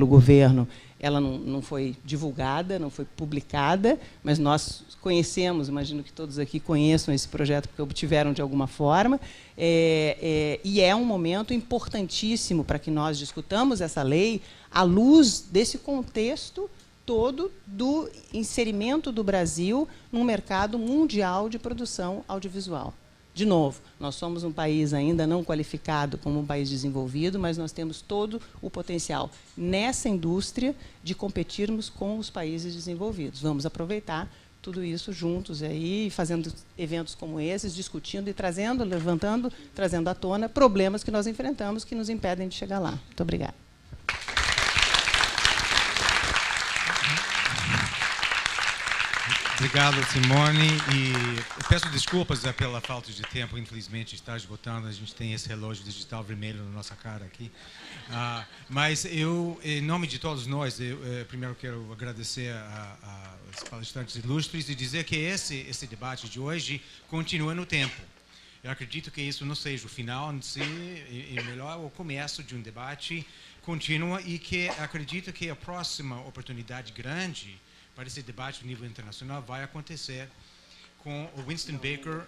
governo, ela não foi divulgada, não foi publicada, mas nós conhecemos, imagino que todos aqui conheçam esse projeto, porque obtiveram de alguma forma, e é um momento importantíssimo para que nós discutamos essa lei à luz desse contexto todo do inserimento do Brasil num mercado mundial de produção audiovisual. De novo, nós somos um país ainda não qualificado como um país desenvolvido, mas nós temos todo o potencial nessa indústria de competirmos com os países desenvolvidos. Vamos aproveitar tudo isso juntos aí, fazendo eventos como esses, discutindo e trazendo, levantando, trazendo à tona problemas que nós enfrentamos que nos impedem de chegar lá. Muito obrigada. Obrigado, Simone. E eu peço desculpas pela falta de tempo, infelizmente está esgotando. A gente tem esse relógio digital vermelho na nossa cara aqui. Mas eu, em nome de todos nós, primeiro quero agradecer aos palestrantes ilustres e dizer que esse debate de hoje continua no tempo. Eu acredito que isso não seja o final em si, e melhor o começo de um debate contínuo, e que acredito que a próxima oportunidade grande para esse debate no nível internacional vai acontecer com o Winston Baker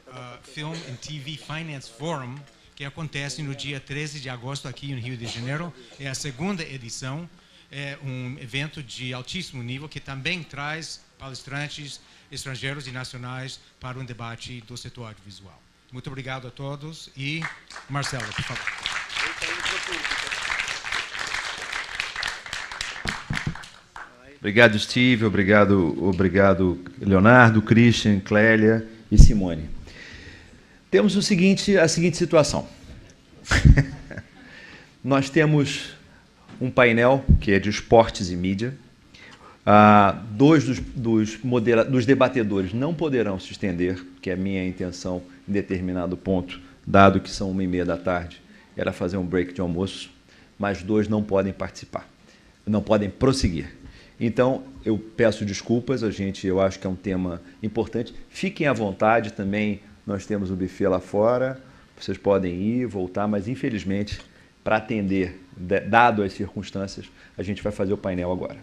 Film and TV Finance Forum, que acontece no dia 13 de agosto aqui no Rio de Janeiro. É a segunda edição, é um evento de altíssimo nível que também traz palestrantes estrangeiros e nacionais para um debate do setor audiovisual. Muito obrigado a todos e Marcelo, por favor. Obrigado, Steve. Obrigado, Leonardo, Christian, Clélia e Simone. Temos a seguinte situação. Nós temos um painel que é de esportes e mídia. Dois dos debatedores não poderão se estender, que é a minha intenção em determinado ponto, dado que são 1h30 da tarde, era fazer um break de almoço, mas 2 não podem participar, não podem prosseguir. Então, eu peço desculpas, eu acho que é um tema importante. Fiquem à vontade também, nós temos o buffet lá fora, vocês podem ir, voltar, mas infelizmente, para atender, dado as circunstâncias, a gente vai fazer o painel agora.